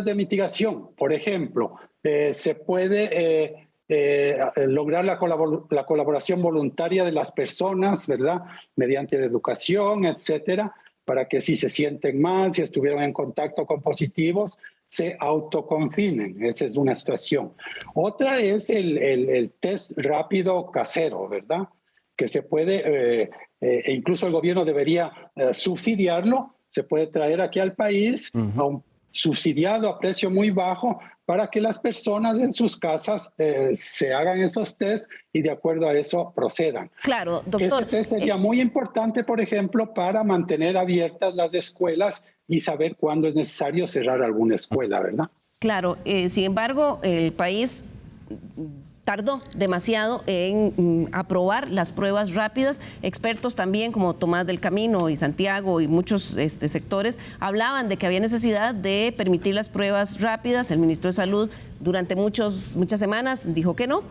de mitigación, por ejemplo, se puede lograr la colaboración voluntaria de las personas, ¿verdad? Mediante la educación, etcétera, para que si se sienten mal, si estuvieron en contacto con positivos, se autoconfinen. Esa es una situación. Otra es el test rápido casero, ¿verdad? Que se puede, e incluso el gobierno debería subsidiarlo, se puede traer aquí al país a un subsidiado a precio muy bajo para que las personas en sus casas se hagan esos test y de acuerdo a eso procedan. Claro, doctor. Este test sería muy importante, por ejemplo, para mantener abiertas las escuelas y saber cuándo es necesario cerrar alguna escuela, ¿verdad? Claro, sin embargo, el país tardó demasiado en aprobar las pruebas rápidas. Expertos también como Tomás del Camino y Santiago y muchos sectores hablaban de que había necesidad de permitir las pruebas rápidas. El ministro de Salud durante muchas semanas dijo que no.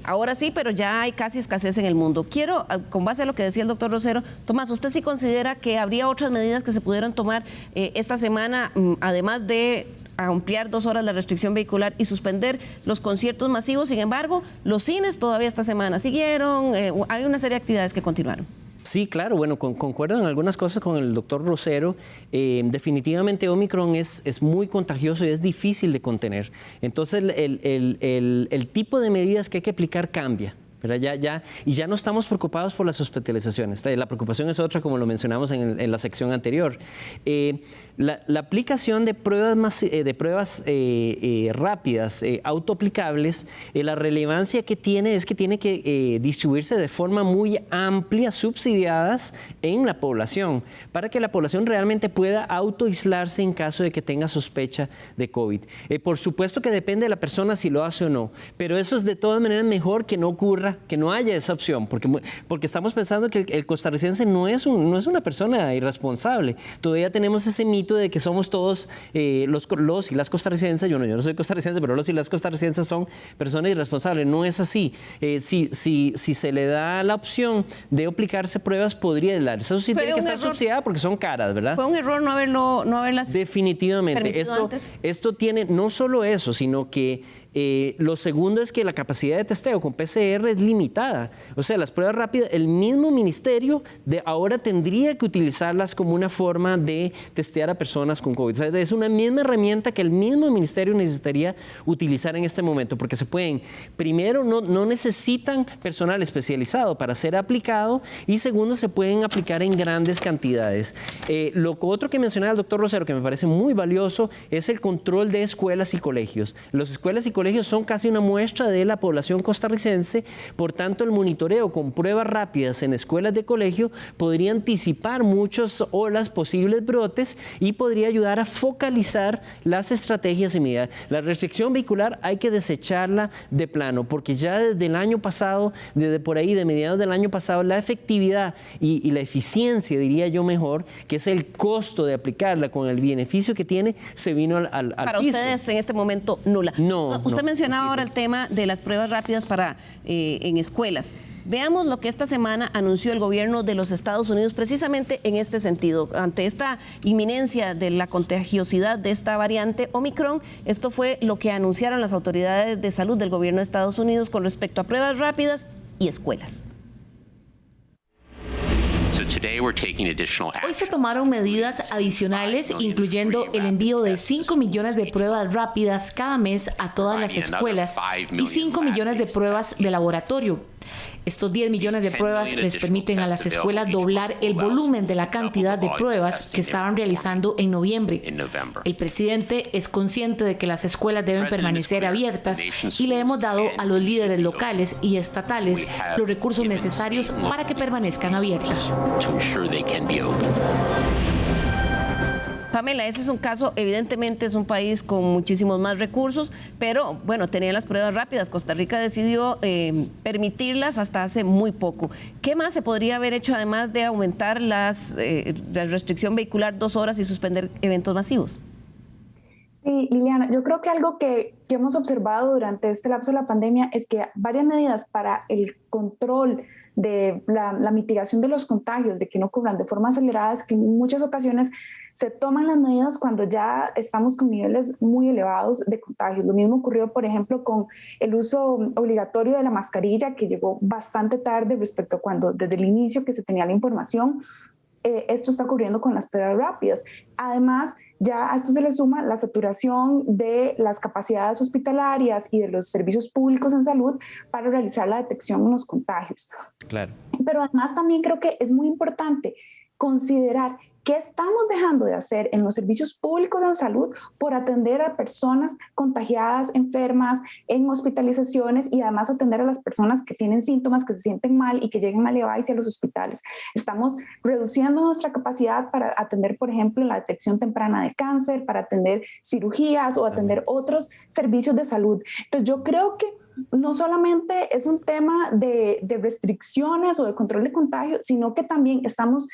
Ahora sí, pero ya hay casi escasez en el mundo. Quiero, con base a lo que decía el doctor Rosero, Tomás, ¿usted sí considera que habría otras medidas que se pudieron tomar esta semana, además de ampliar 2 horas la restricción vehicular y suspender los conciertos masivos? Sin embargo, los cines todavía esta semana siguieron, hay una serie de actividades que continuaron. Sí, claro, bueno, concuerdo en algunas cosas con el doctor Rosero. Definitivamente Omicron es muy contagioso y es difícil de contener. Entonces, el tipo de medidas que hay que aplicar cambia. Pero ya no estamos preocupados por las hospitalizaciones. La preocupación es otra, como lo mencionamos en la sección anterior. La aplicación de pruebas rápidas, autoaplicables, la relevancia que tiene es que tiene que distribuirse de forma muy amplia, subsidiadas en la población, para que la población realmente pueda autoaislarse en caso de que tenga sospecha de COVID. Por supuesto que depende de la persona si lo hace o no, pero eso es de todas maneras mejor que no ocurra, que no haya esa opción, porque estamos pensando que el costarricense no es una persona irresponsable. Todavía tenemos ese mito de que somos todos los y las costarricenses. Yo no soy costarricense, pero los y las costarricenses son personas irresponsables. No es así. Si se le da la opción de aplicarse pruebas, podría dar. Eso sí tiene que estar subsidiada porque son caras, ¿verdad? Fue un error no haberlas definitivamente. Esto tiene no solo eso, sino que lo segundo es que la capacidad de testeo con PCR es limitada. O sea, las pruebas rápidas, el mismo ministerio de ahora tendría que utilizarlas como una forma de testear a personas con COVID. O sea, es una misma herramienta que el mismo ministerio necesitaría utilizar en este momento, porque se pueden, primero, no necesitan personal especializado para ser aplicado, y segundo, se pueden aplicar en grandes cantidades. Lo otro que mencionaba el doctor Rosero, que me parece muy valioso, es el control de escuelas y colegios. Las escuelas y colegios son casi una muestra de la población costarricense, por tanto el monitoreo con pruebas rápidas en escuelas de colegio podría anticipar muchas olas, posibles brotes, y podría ayudar a focalizar las estrategias y medidas. La restricción vehicular hay que desecharla de plano, porque ya desde el año pasado, desde por ahí de mediados del año pasado, la efectividad y la eficiencia, diría yo mejor, que es el costo de aplicarla con el beneficio que tiene, se vino al Para piso. ustedes en este momento nula. No. Usted mencionaba ahora el tema de las pruebas rápidas en escuelas. Veamos lo que esta semana anunció el gobierno de los Estados Unidos precisamente en este sentido. Ante esta inminencia de la contagiosidad de esta variante Omicron, esto fue lo que anunciaron las autoridades de salud del gobierno de Estados Unidos con respecto a pruebas rápidas y escuelas. Hoy se tomaron medidas adicionales, incluyendo el envío de 5 millones de pruebas rápidas cada mes a todas las escuelas y 5 millones de pruebas de laboratorio. Estos 10 millones de pruebas les permiten a las escuelas doblar el volumen de la cantidad de pruebas que estaban realizando en noviembre. El presidente es consciente de que las escuelas deben permanecer abiertas y le hemos dado a los líderes locales y estatales los recursos necesarios para que permanezcan abiertas. Pamela, ese es un caso, evidentemente es un país con muchísimos más recursos, pero bueno, tenía las pruebas rápidas. Costa Rica decidió permitirlas hasta hace muy poco. ¿Qué más se podría haber hecho además de aumentar la restricción vehicular 2 horas y suspender eventos masivos? Sí, Liliana, yo creo que algo que hemos observado durante este lapso de la pandemia es que varias medidas para el control de la mitigación de los contagios, de que no ocurran de forma acelerada, es que en muchas ocasiones se toman las medidas cuando ya estamos con niveles muy elevados de contagios. Lo mismo ocurrió, por ejemplo, con el uso obligatorio de la mascarilla, que llegó bastante tarde respecto a cuando desde el inicio que se tenía la información. Esto está ocurriendo con las pruebas rápidas. Además, ya a esto se le suma la saturación de las capacidades hospitalarias y de los servicios públicos en salud para realizar la detección de los contagios. Claro. Pero además también creo que es muy importante considerar qué estamos dejando de hacer en los servicios públicos en salud por atender a personas contagiadas, enfermas, en hospitalizaciones y además atender a las personas que tienen síntomas, que se sienten mal y que llegan a Levice y a los hospitales. Estamos reduciendo nuestra capacidad para atender, por ejemplo, la detección temprana de cáncer, para atender cirugías o atender otros servicios de salud. Entonces yo creo que no solamente es un tema de restricciones o de control de contagio, sino que también estamos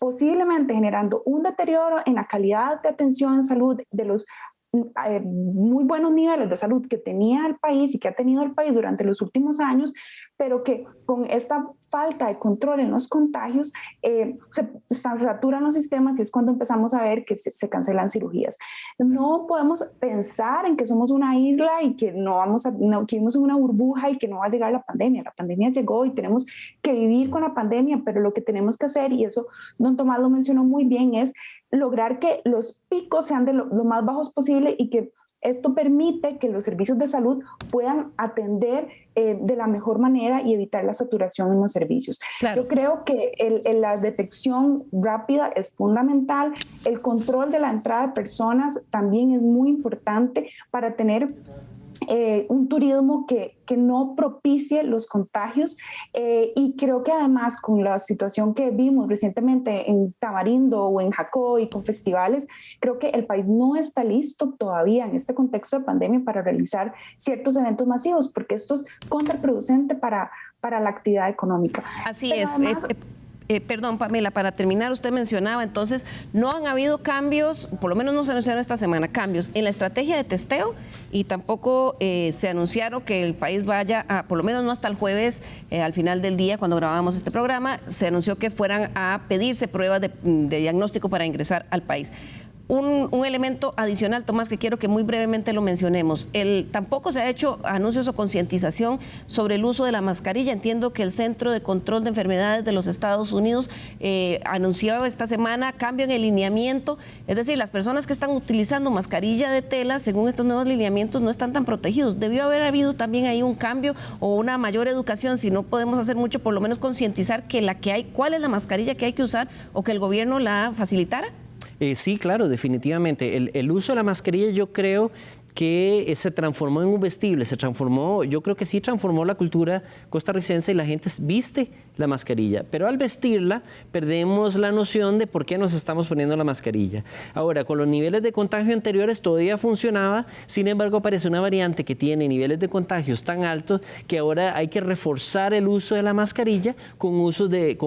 posiblemente generando un deterioro en la calidad de atención en salud de los muy buenos niveles de salud que tenía el país y que ha tenido el país durante los últimos años, pero que con esta falta de control en los contagios se saturan los sistemas y es cuando empezamos a ver que se cancelan cirugías. No podemos pensar en que somos una isla y que que vivimos en una burbuja y que no va a llegar la pandemia. La pandemia llegó y tenemos que vivir con la pandemia, pero lo que tenemos que hacer, y eso don Tomás lo mencionó muy bien, es lograr que los picos sean de lo más bajos posible y que esto permite que los servicios de salud puedan atender de la mejor manera y evitar la saturación en los servicios. Claro. Yo creo que la detección rápida es fundamental. El control de la entrada de personas también es muy importante para tener un turismo que no propicie los contagios y creo que además con la situación que vimos recientemente en Tamarindo o en Jacó y con festivales, creo que el país no está listo todavía en este contexto de pandemia para realizar ciertos eventos masivos porque esto es contraproducente para la actividad económica. Así es. Además, perdón, Pamela, para terminar, usted mencionaba, entonces, no han habido cambios, por lo menos no se anunciaron esta semana, cambios en la estrategia de testeo y tampoco se anunciaron que el país vaya a, por lo menos no hasta el jueves, al final del día, cuando grabamos este programa, se anunció que fueran a pedirse pruebas de diagnóstico para ingresar al país. Un elemento adicional, Tomás, que quiero que muy brevemente lo mencionemos. Tampoco se ha hecho anuncios o concientización sobre el uso de la mascarilla. Entiendo que el Centro de Control de Enfermedades de los Estados Unidos anunció esta semana cambio en el lineamiento. Es decir, las personas que están utilizando mascarilla de tela, según estos nuevos lineamientos, no están tan protegidos. Debió haber habido también ahí un cambio o una mayor educación. Si no podemos hacer mucho, por lo menos concientizar que la que hay, cuál es la mascarilla que hay que usar o que el gobierno la facilitara. Sí, claro, definitivamente. El uso de la mascarilla yo creo que se transformó en un vestible, yo creo que sí transformó la cultura costarricense y la gente viste la mascarilla, pero al vestirla perdemos la noción de por qué nos estamos poniendo la mascarilla. Ahora, con los niveles de contagio anteriores todavía funcionaba, sin embargo aparece una variante que tiene niveles de contagios tan altos que ahora hay que reforzar el uso de la mascarilla con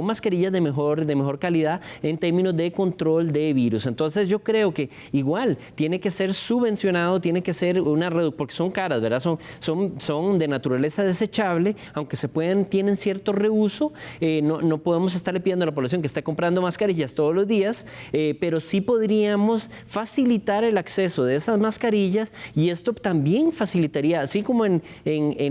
mascarillas de mejor calidad en términos de control de virus. Entonces yo creo que igual tiene que ser subvencionado, tiene que ser porque son caras, ¿verdad? Son de naturaleza desechable, aunque tienen cierto reuso. No podemos estarle pidiendo a la población que esté comprando mascarillas todos los días, pero sí podríamos facilitar el acceso de esas mascarillas y esto también facilitaría, así como en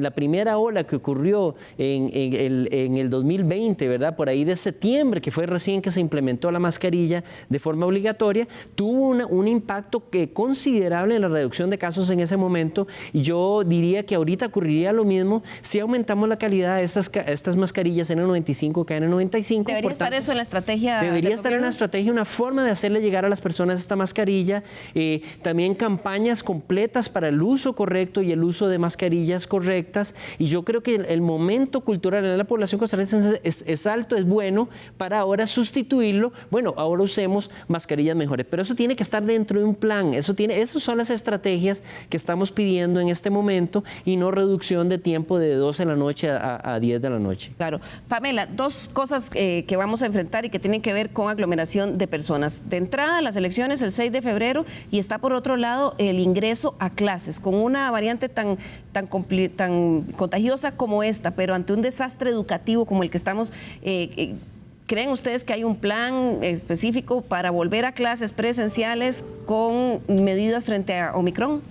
la primera ola que ocurrió en el 2020, ¿verdad? Por ahí de septiembre, que fue recién que se implementó la mascarilla de forma obligatoria, tuvo un impacto considerable en la reducción de casos en ese momento y yo diría que ahorita ocurriría lo mismo si aumentamos la calidad de estas mascarillas N95, KN95. ¿Debería estar eso en la estrategia? Debería estar en la estrategia una forma de hacerle llegar a las personas esta mascarilla, también campañas completas para el uso correcto y el uso de mascarillas correctas y yo creo que el momento cultural en la población costarricense es alto, es bueno para ahora sustituirlo, bueno, ahora usemos mascarillas mejores, pero eso tiene que estar dentro de un plan, esas son las estrategias que estamos pidiendo en este momento y no reducción de tiempo de 12 de la noche a 10 de la noche. Claro. Pamela, dos cosas que vamos a enfrentar y que tienen que ver con aglomeración de personas. De entrada, las elecciones el 6 de febrero y está por otro lado el ingreso a clases con una variante tan contagiosa como esta, pero ante un desastre educativo como el que estamos. ¿Creen ustedes que hay un plan específico para volver a clases presenciales con medidas frente a Omicron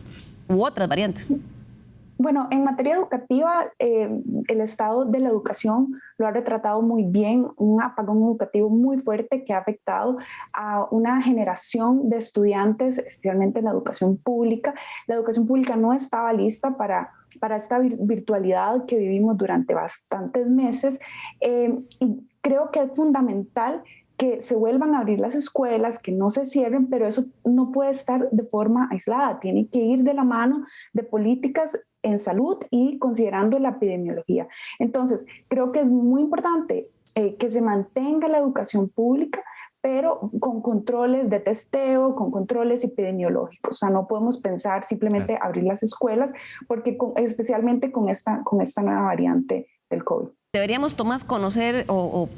u otras variantes? Bueno, en materia educativa, el estado de la educación lo ha retratado muy bien, un apagón educativo muy fuerte que ha afectado a una generación de estudiantes, especialmente en la educación pública. La educación pública no estaba lista para esta virtualidad que vivimos durante bastantes meses, y creo que es fundamental que se vuelvan a abrir las escuelas, que no se cierren, pero eso no puede estar de forma aislada, tiene que ir de la mano de políticas en salud y considerando la epidemiología. Entonces, creo que es muy importante que se mantenga la educación pública, pero con controles de testeo, con controles epidemiológicos. O sea, no podemos pensar simplemente abrir las escuelas, porque especialmente con esta nueva variante del COVID. ¿Deberíamos, Tomás, conocer o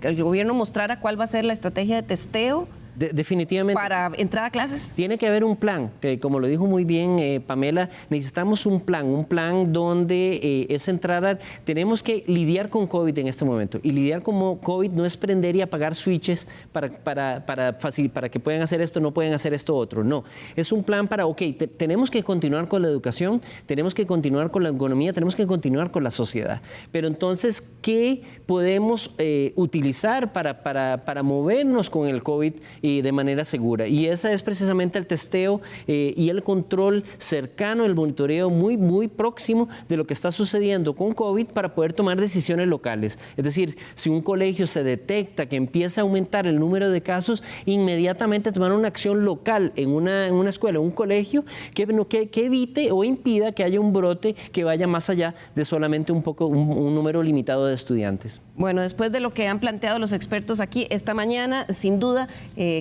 que el gobierno mostrara cuál va a ser la estrategia de testeo? Definitivamente. ¿Para entrar a clases? Tiene que haber un plan, que como lo dijo muy bien Pamela, necesitamos un plan donde es entrar tenemos que lidiar con COVID en este momento. Y lidiar con COVID no es prender y apagar switches para que puedan hacer esto, no pueden hacer esto otro. No, es un plan para, tenemos que continuar con la educación, tenemos que continuar con la economía, tenemos que continuar con la sociedad. Pero entonces, ¿qué podemos utilizar para movernos con el COVID y de manera segura? Y esa es precisamente el testeo y el control cercano, el monitoreo muy, muy próximo de lo que está sucediendo con COVID para poder tomar decisiones locales. Es decir, si un colegio se detecta que empieza a aumentar el número de casos, inmediatamente tomar una acción local en una escuela, un colegio, que evite o impida que haya un brote que vaya más allá de solamente un número limitado de estudiantes. Bueno, después de lo que han planteado los expertos aquí esta mañana, sin duda,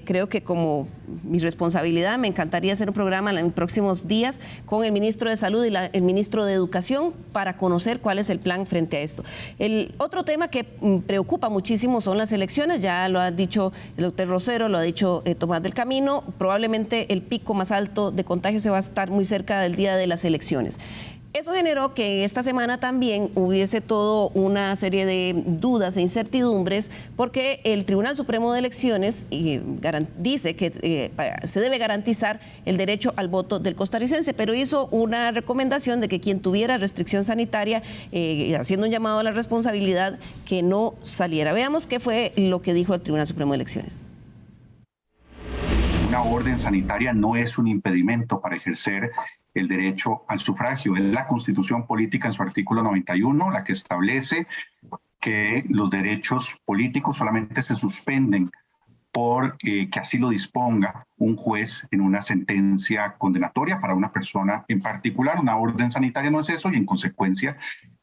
creo que como mi responsabilidad me encantaría hacer un programa en los próximos días con el ministro de Salud y el ministro de Educación para conocer cuál es el plan frente a esto. El otro tema que preocupa muchísimo son las elecciones, ya lo ha dicho el doctor Rosero, lo ha dicho Tomás del Camino, probablemente el pico más alto de contagios se va a estar muy cerca del día de las elecciones. Eso generó que esta semana también hubiese toda una serie de dudas e incertidumbres porque el Tribunal Supremo de Elecciones dice que se debe garantizar el derecho al voto del costarricense, pero hizo una recomendación de que quien tuviera restricción sanitaria, haciendo un llamado a la responsabilidad, que no saliera. Veamos qué fue lo que dijo el Tribunal Supremo de Elecciones. Una orden sanitaria no es un impedimento para ejercer el derecho al sufragio. Es la Constitución Política en su artículo 91 la que establece que los derechos políticos solamente se suspenden por que así lo disponga un juez en una sentencia condenatoria para una persona en particular. Una orden sanitaria no es eso y en consecuencia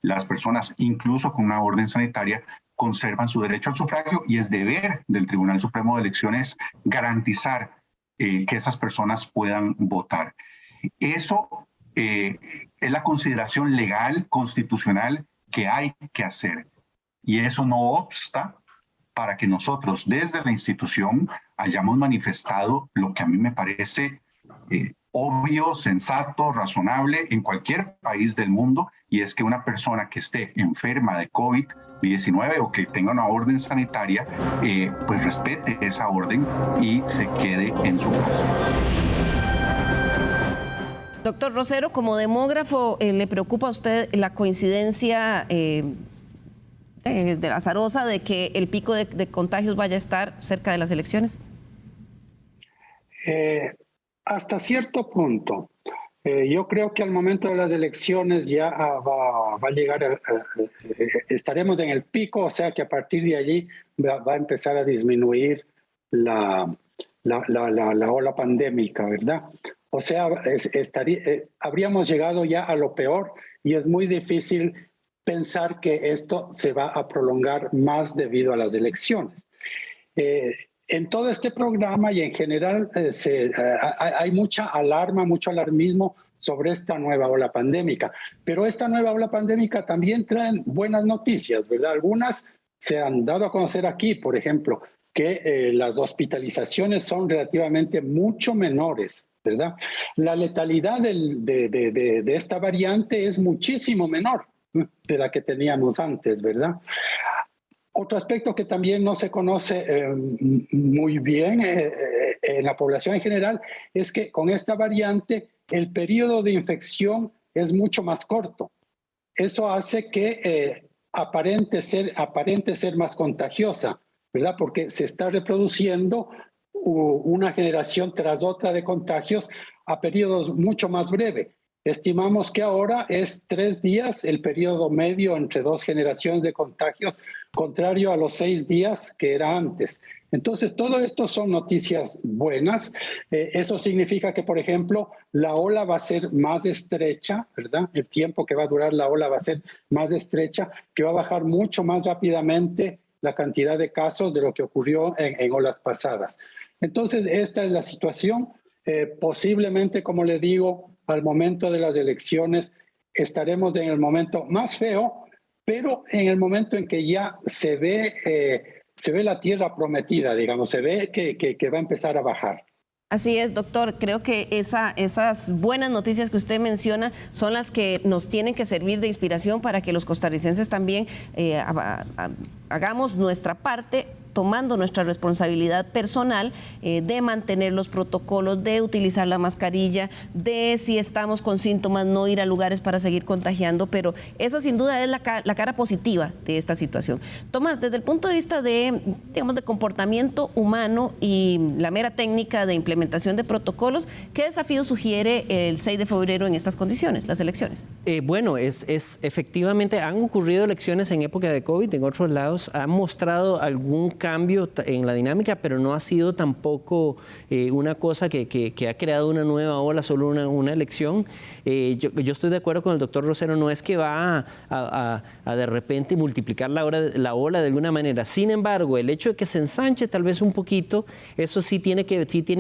las personas, incluso con una orden sanitaria, conservan su derecho al sufragio y es deber del Tribunal Supremo de Elecciones garantizar que esas personas puedan votar. Eso es la consideración legal, constitucional que hay que hacer. Y eso no obsta para que nosotros desde la institución hayamos manifestado lo que a mí me parece obvio, sensato, razonable en cualquier país del mundo, y es que una persona que esté enferma de COVID-19 o que tenga una orden sanitaria, pues respete esa orden y se quede en su casa. Doctor Rosero, como demógrafo, ¿le preocupa a usted la coincidencia azarosa de que el pico de contagios vaya a estar cerca de las elecciones? Hasta cierto punto. Yo creo que al momento de las elecciones ya va a llegar, estaremos en el pico, o sea que a partir de allí va a empezar a disminuir la ola pandémica, ¿verdad? O sea, habríamos llegado ya a lo peor y es muy difícil pensar que esto se va a prolongar más debido a las elecciones. En todo este programa y en general hay mucha alarma, mucho alarmismo sobre esta nueva ola pandémica. Pero esta nueva ola pandémica también trae buenas noticias, ¿verdad? Algunas se han dado a conocer aquí, por ejemplo, que las hospitalizaciones son relativamente mucho menores, ¿verdad? La letalidad de esta variante es muchísimo menor de la que teníamos antes, ¿verdad? Otro aspecto que también no se conoce muy bien en la población en general es que con esta variante el periodo de infección es mucho más corto. Eso hace que aparente ser más contagiosa, ¿verdad? Porque se está reproduciendo una generación tras otra de contagios a periodos mucho más breves. Estimamos que ahora es 3 días el periodo medio entre 2 generaciones de contagios, contrario a los 6 días que era antes. Entonces, todo esto son noticias buenas. Eso significa que, por ejemplo, la ola va a ser más estrecha, ¿verdad? El tiempo que va a durar la ola va a ser más estrecha, que va a bajar mucho más rápidamente la cantidad de casos de lo que ocurrió en olas pasadas. Entonces, esta es la situación. Posiblemente, como le digo, al momento de las elecciones estaremos en el momento más feo, pero en el momento en que ya se ve la tierra prometida, digamos, se ve que va a empezar a bajar. Así es, doctor. Creo que esas buenas noticias que usted menciona son las que nos tienen que servir de inspiración para que los costarricenses también hagamos nuestra parte, tomando nuestra responsabilidad personal de mantener los protocolos, de utilizar la mascarilla, de si estamos con síntomas no ir a lugares para seguir contagiando, pero eso sin duda es la cara positiva de esta situación. Tomás, desde el punto de vista de, digamos, de comportamiento humano y la mera técnica de implementación de protocolos, ¿qué desafío sugiere el 6 de febrero en estas condiciones, las elecciones? Bueno, efectivamente han ocurrido elecciones en época de COVID en otros lados, han mostrado algún cambio en la dinámica, pero no ha sido tampoco una cosa que ha creado una nueva ola, solo una elección. Yo estoy de acuerdo con el doctor Rosero, no es que va a de repente multiplicar la ola de alguna manera. Sin embargo, el hecho de que se ensanche tal vez un poquito, eso sí tiene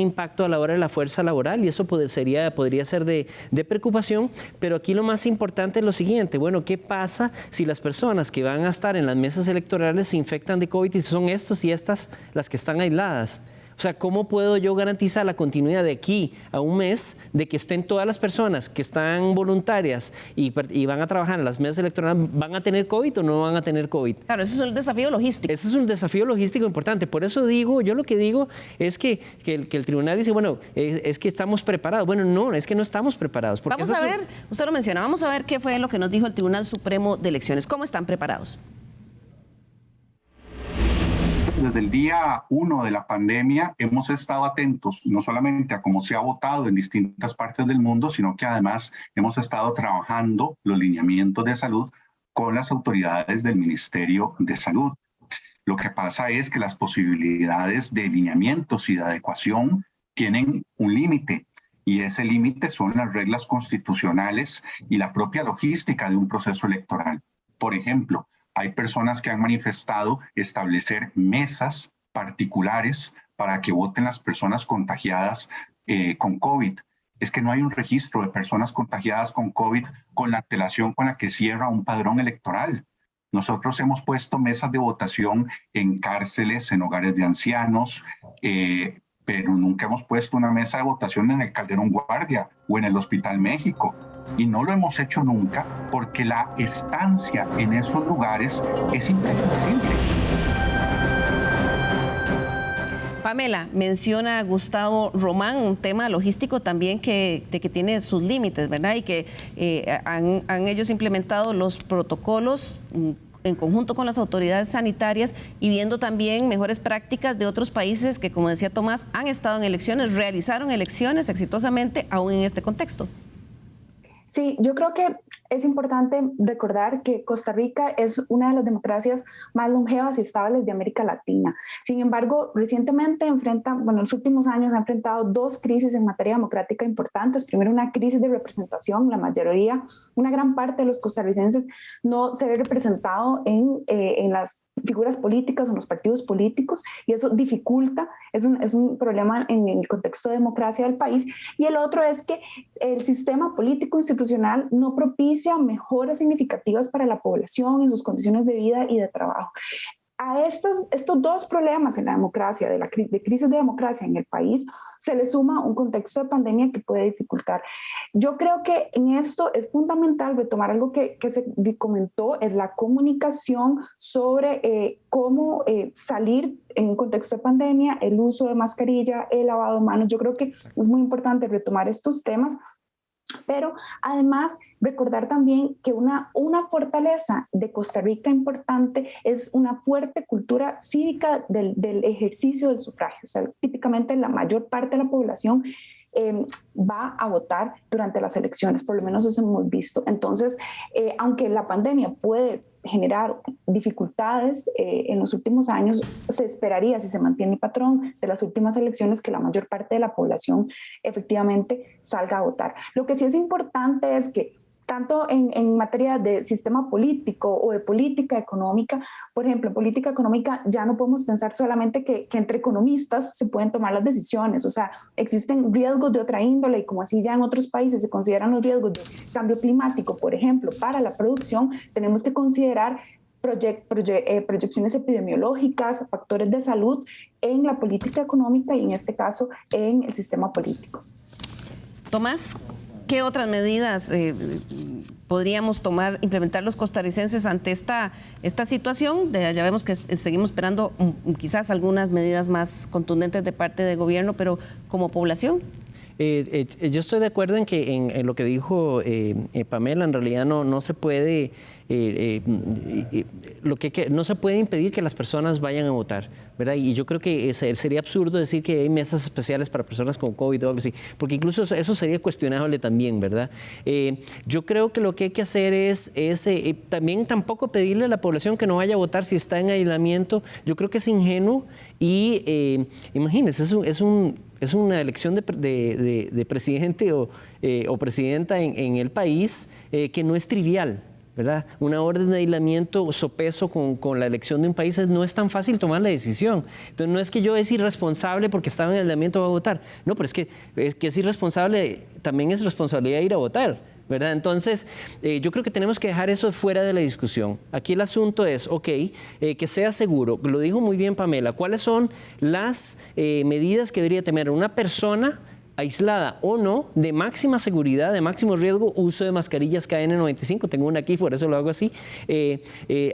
impacto a la hora de la fuerza laboral y eso podría ser de preocupación, pero aquí lo más importante es lo siguiente, bueno, ¿qué pasa si las personas que van a estar en las mesas electorales se infectan de COVID y son estos y estas las que están aisladas? O sea, ¿cómo puedo yo garantizar la continuidad de aquí a un mes de que estén todas las personas que están voluntarias y van a trabajar en las mesas electorales, van a tener COVID o no van a tener COVID? Claro, ese es un desafío logístico. Ese es un desafío logístico importante. Por eso yo lo que digo es que el tribunal dice, bueno, es que estamos preparados. Bueno, no, es que no estamos preparados. Vamos a ver, usted lo menciona, vamos a ver qué fue lo que nos dijo el Tribunal Supremo de Elecciones. ¿Cómo están preparados? Desde el día 1 de la pandemia hemos estado atentos no solamente a cómo se ha votado en distintas partes del mundo, sino que además hemos estado trabajando los lineamientos de salud con las autoridades del Ministerio de Salud. Lo que pasa es que las posibilidades de lineamientos y de adecuación tienen un límite, y ese límite son las reglas constitucionales y la propia logística de un proceso electoral. Por ejemplo, hay personas que han manifestado establecer mesas particulares para que voten las personas contagiadas con COVID. Es que no hay un registro de personas contagiadas con COVID con la antelación con la que cierra un padrón electoral. Nosotros hemos puesto mesas de votación en cárceles, en hogares de ancianos, pero nunca hemos puesto una mesa de votación en el Calderón Guardia o en el Hospital México. Y no lo hemos hecho nunca porque la estancia en esos lugares es imprevisible. Pamela, menciona Gustavo Román un tema logístico también que tiene sus límites, ¿verdad? Y que han ellos implementado los protocolos en conjunto con las autoridades sanitarias y viendo también mejores prácticas de otros países que, como decía Tomás, han estado en elecciones, realizaron elecciones exitosamente aún en este contexto. Sí, yo creo que es importante recordar que Costa Rica es una de las democracias más longevas y estables de América Latina. Sin embargo, recientemente en los últimos años ha enfrentado 2 crisis en materia democrática importantes. Primero, una crisis de representación. La mayoría, una gran parte de los costarricenses no se ve representado en las figuras políticas o en los partidos políticos, y eso dificulta, es un problema en el contexto de democracia del país. Y el otro es que el sistema político institucional no propicia mejoras significativas para la población en sus condiciones de vida y de trabajo. A estos 2 problemas en la democracia, de crisis de democracia en el país, se le suma un contexto de pandemia que puede dificultar. Yo creo que en esto es fundamental retomar algo que se comentó, es la comunicación sobre cómo salir en un contexto de pandemia, el uso de mascarilla, el lavado de manos. Yo creo que es muy importante retomar estos temas Pero además, recordar también que una fortaleza de Costa Rica importante es una fuerte cultura cívica del ejercicio del sufragio. O sea, típicamente la mayor parte de la población va a votar durante las elecciones, por lo menos eso hemos visto. Entonces, aunque la pandemia puede generar dificultades en los últimos años, se esperaría, si se mantiene el patrón de las últimas elecciones, que la mayor parte de la población efectivamente salga a votar. Lo que sí es importante es que tanto en materia de sistema político o de política económica, por ejemplo, en política económica ya no podemos pensar solamente que entre economistas se pueden tomar las decisiones, o sea, existen riesgos de otra índole y como así ya en otros países se consideran los riesgos de cambio climático, por ejemplo, para la producción, tenemos que considerar proyecciones epidemiológicas, factores de salud en la política económica y en este caso en el sistema político. Tomás, ¿qué otras medidas podríamos implementar los costarricenses ante esta situación? Ya vemos que seguimos esperando quizás algunas medidas más contundentes de parte del gobierno, pero como población. Yo estoy de acuerdo en lo que dijo Pamela. En realidad no se puede no se puede impedir que las personas vayan a votar, ¿verdad? Y yo creo que sería absurdo decir que hay mesas especiales para personas con COVID o algo así, porque incluso eso sería cuestionable también, ¿verdad? Yo creo que lo que hay que hacer es también tampoco pedirle a la población que no vaya a votar si está en aislamiento. Yo creo que es ingenuo y imagínense, es una elección de presidente o presidenta en el país que no es trivial, ¿verdad? Una orden de aislamiento sopeso con la elección de un país no es tan fácil tomar la decisión. Entonces no es que yo es irresponsable porque estaba en aislamiento va a votar. No, pero es que es irresponsable, también es responsabilidad ir a votar, ¿verdad? Entonces, yo creo que tenemos que dejar eso fuera de la discusión. Aquí el asunto es, que sea seguro. Lo dijo muy bien Pamela. ¿Cuáles son las medidas que debería tener una persona aislada o no, de máxima seguridad, de máximo riesgo? Uso de mascarillas KN95, tengo una aquí, por eso lo hago así.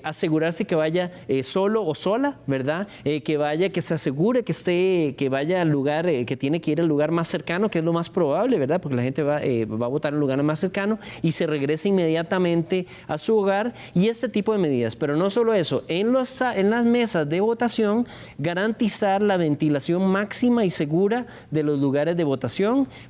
Asegurarse que vaya solo o sola, ¿verdad? Que se asegure que vaya al lugar, que tiene que ir al lugar más cercano, que es lo más probable, ¿verdad? Porque la gente va a votar en el lugar más cercano y se regrese inmediatamente a su hogar, y este tipo de medidas. Pero no solo eso, en las mesas de votación, garantizar la ventilación máxima y segura de los lugares de votación,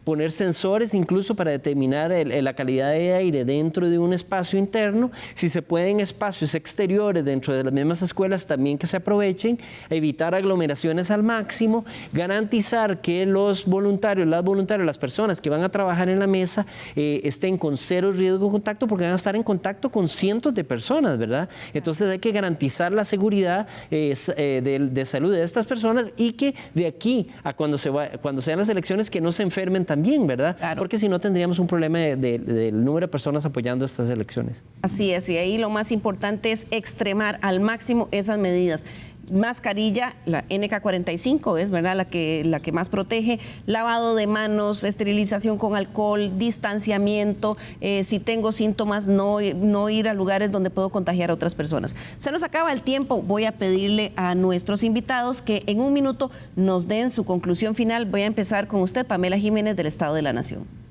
poner sensores incluso para determinar la calidad de aire dentro de un espacio interno, si se puede en espacios exteriores dentro de las mismas escuelas también que se aprovechen, evitar aglomeraciones al máximo, garantizar que los voluntarios, las personas que van a trabajar en la mesa estén con cero riesgo de contacto, porque van a estar en contacto con cientos de personas, ¿verdad? Entonces hay que garantizar la seguridad de salud de estas personas, y que de aquí a cuando sean las elecciones que no se enfermen también, ¿verdad? Claro. Porque si no tendríamos un problema del número de personas apoyando estas elecciones. Así es, y ahí lo más importante es extremar al máximo esas medidas. Mascarilla, la NK45 es, ¿verdad?, la que más protege, lavado de manos, esterilización con alcohol, distanciamiento, si tengo síntomas, no ir a lugares donde puedo contagiar a otras personas. Se nos acaba el tiempo, voy a pedirle a nuestros invitados que en un minuto nos den su conclusión final. Voy a empezar con usted, Pamela Jiménez, del Estado de la Nación.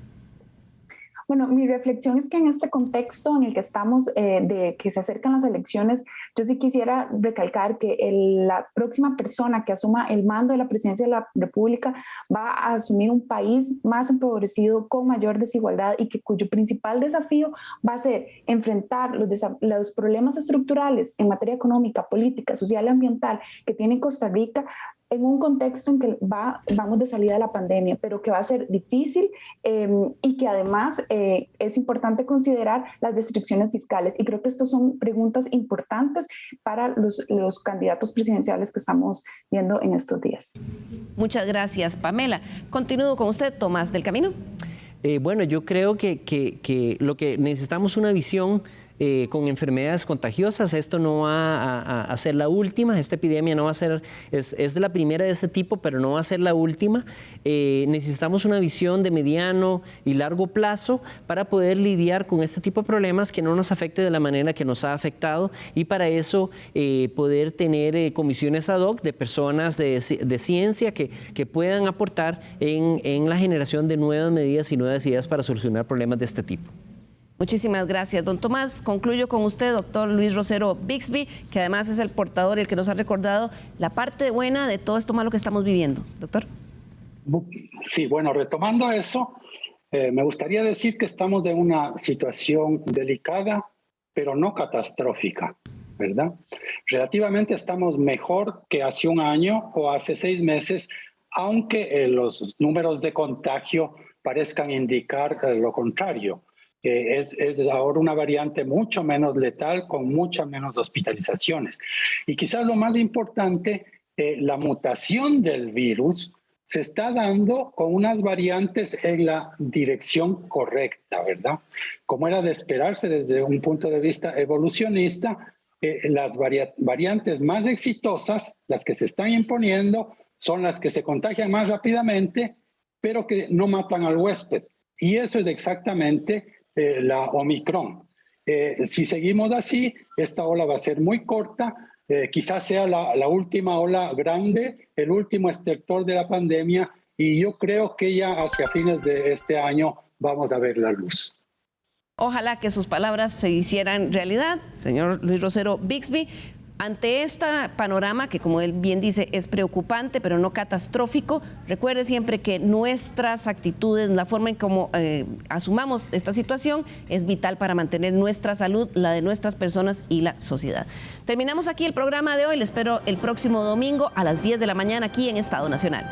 Bueno, mi reflexión es que en este contexto en el que estamos, de que se acercan las elecciones, yo sí quisiera recalcar que la próxima persona que asuma el mando de la presidencia de la República va a asumir un país más empobrecido, con mayor desigualdad, y cuyo principal desafío va a ser enfrentar los problemas estructurales en materia económica, política, social y ambiental que tiene Costa Rica, en un contexto en que vamos de salida de la pandemia, pero que va a ser difícil, y que además es importante considerar las restricciones fiscales. Y creo que estas son preguntas importantes para los candidatos presidenciales que estamos viendo en estos días. Muchas gracias, Pamela. Continúo con usted, Tomás del Camino. Bueno, yo creo que lo que necesitamos una visión con enfermedades contagiosas. Esto no va a ser la última, esta epidemia no va a ser, es la primera de ese tipo, pero no va a ser la última. Necesitamos una visión de mediano y largo plazo para poder lidiar con este tipo de problemas que no nos afecte de la manera que nos ha afectado, y para eso poder tener comisiones ad hoc de personas de ciencia que puedan aportar en la generación de nuevas medidas y nuevas ideas para solucionar problemas de este tipo. Muchísimas gracias, don Tomás. Concluyo con usted, doctor Luis Rosero Bixby, que además es el portador y el que nos ha recordado la parte buena de todo esto malo que estamos viviendo. Doctor. Sí, bueno, retomando eso, me gustaría decir que estamos en una situación delicada, pero no catastrófica, ¿verdad? Relativamente estamos mejor que hace un año o hace 6 meses, aunque los números de contagio parezcan indicar lo contrario. Es ahora una variante mucho menos letal, con muchas menos hospitalizaciones. Y quizás lo más importante, la mutación del virus se está dando con unas variantes en la dirección correcta, ¿verdad? Como era de esperarse desde un punto de vista evolucionista, las variantes más exitosas, las que se están imponiendo, son las que se contagian más rápidamente, pero que no matan al huésped. Y eso es exactamente la Omicron. Si seguimos así, esta ola va a ser muy corta, quizás sea la última ola grande, el último estertor de la pandemia, y yo creo que ya hacia fines de este año vamos a ver la luz. Ojalá que sus palabras se hicieran realidad, señor Luis Rosero Bixby. Ante este panorama, que como él bien dice es preocupante pero no catastrófico, recuerde siempre que nuestras actitudes, la forma en cómo asumamos esta situación es vital para mantener nuestra salud, la de nuestras personas y la sociedad. Terminamos aquí el programa de hoy, les espero el próximo domingo a las 10 de la mañana aquí en Estado Nacional.